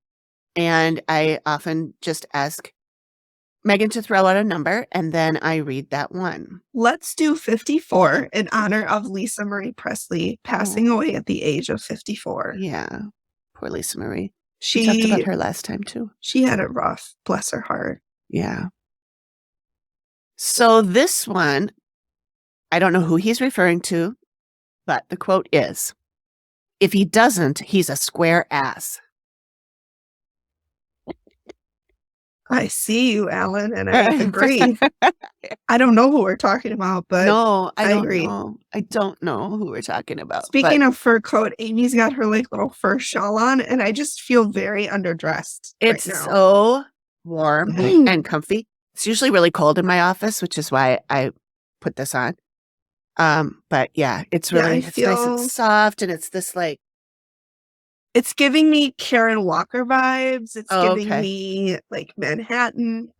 And I often just ask Megan to throw out a number and then I read that one. Let's do 54 in honor of Lisa Marie Presley passing away at the age of 54. Yeah. Poor Lisa Marie. We talked about her last time too. She had it rough. Bless her heart. Yeah. So this one, I don't know who he's referring to, but the quote is, "If he doesn't, he's a square ass." I see you, Alan, and I agree. I don't know who we're talking about, but no, I agree. I don't know who we're talking about. Speaking of fur coat, Amy's got her little fur shawl on, and I just feel very underdressed. It's right now. so warm and comfy. It's usually really cold in my office, which is why I put this on. But yeah, it's really it's nice and soft, and it's this like. It's giving me Karen Walker vibes. It's giving me like Manhattan.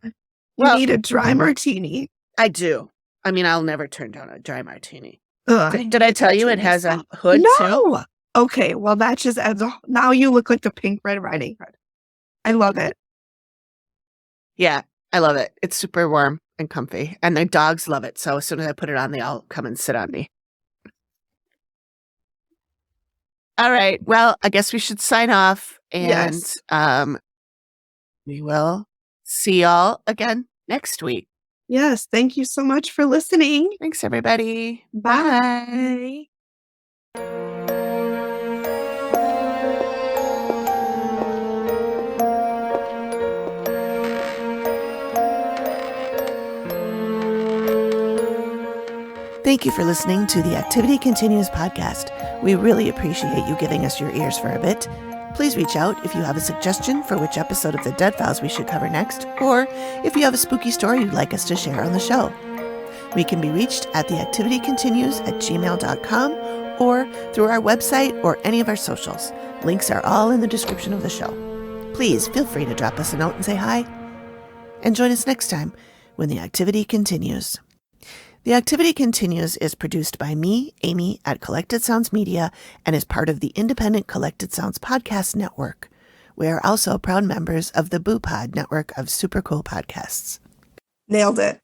You need a dry martini. I do. I mean, I'll never turn down a dry martini. Did I tell you it has a hood too? Okay, well that just adds now you look like the Pink Red Riding Hood. I love it. Yeah, I love it. It's super warm and comfy. And the dogs love it. So as soon as I put it on, they all come and sit on me. All right. Well, I guess we should sign off and we will see y'all again next week. Yes. Thank you so much for listening. Thanks, everybody. Bye. Thank you for listening to the Activity Continues podcast. We really appreciate you giving us your ears for a bit. Please reach out if you have a suggestion for which episode of the Dead Files we should cover next, or if you have a spooky story you'd like us to share on the show. We can be reached at theactivitycontinues@gmail.com or through our website or any of our socials. Links are all in the description of the show. Please feel free to drop us a note and say hi. And join us next time when the activity continues. The Activity Continues is produced by me, Amy, at Collected Sounds Media and is part of the independent Collected Sounds podcast network. We are also proud members of the Boo Pod network of super cool podcasts. Nailed it.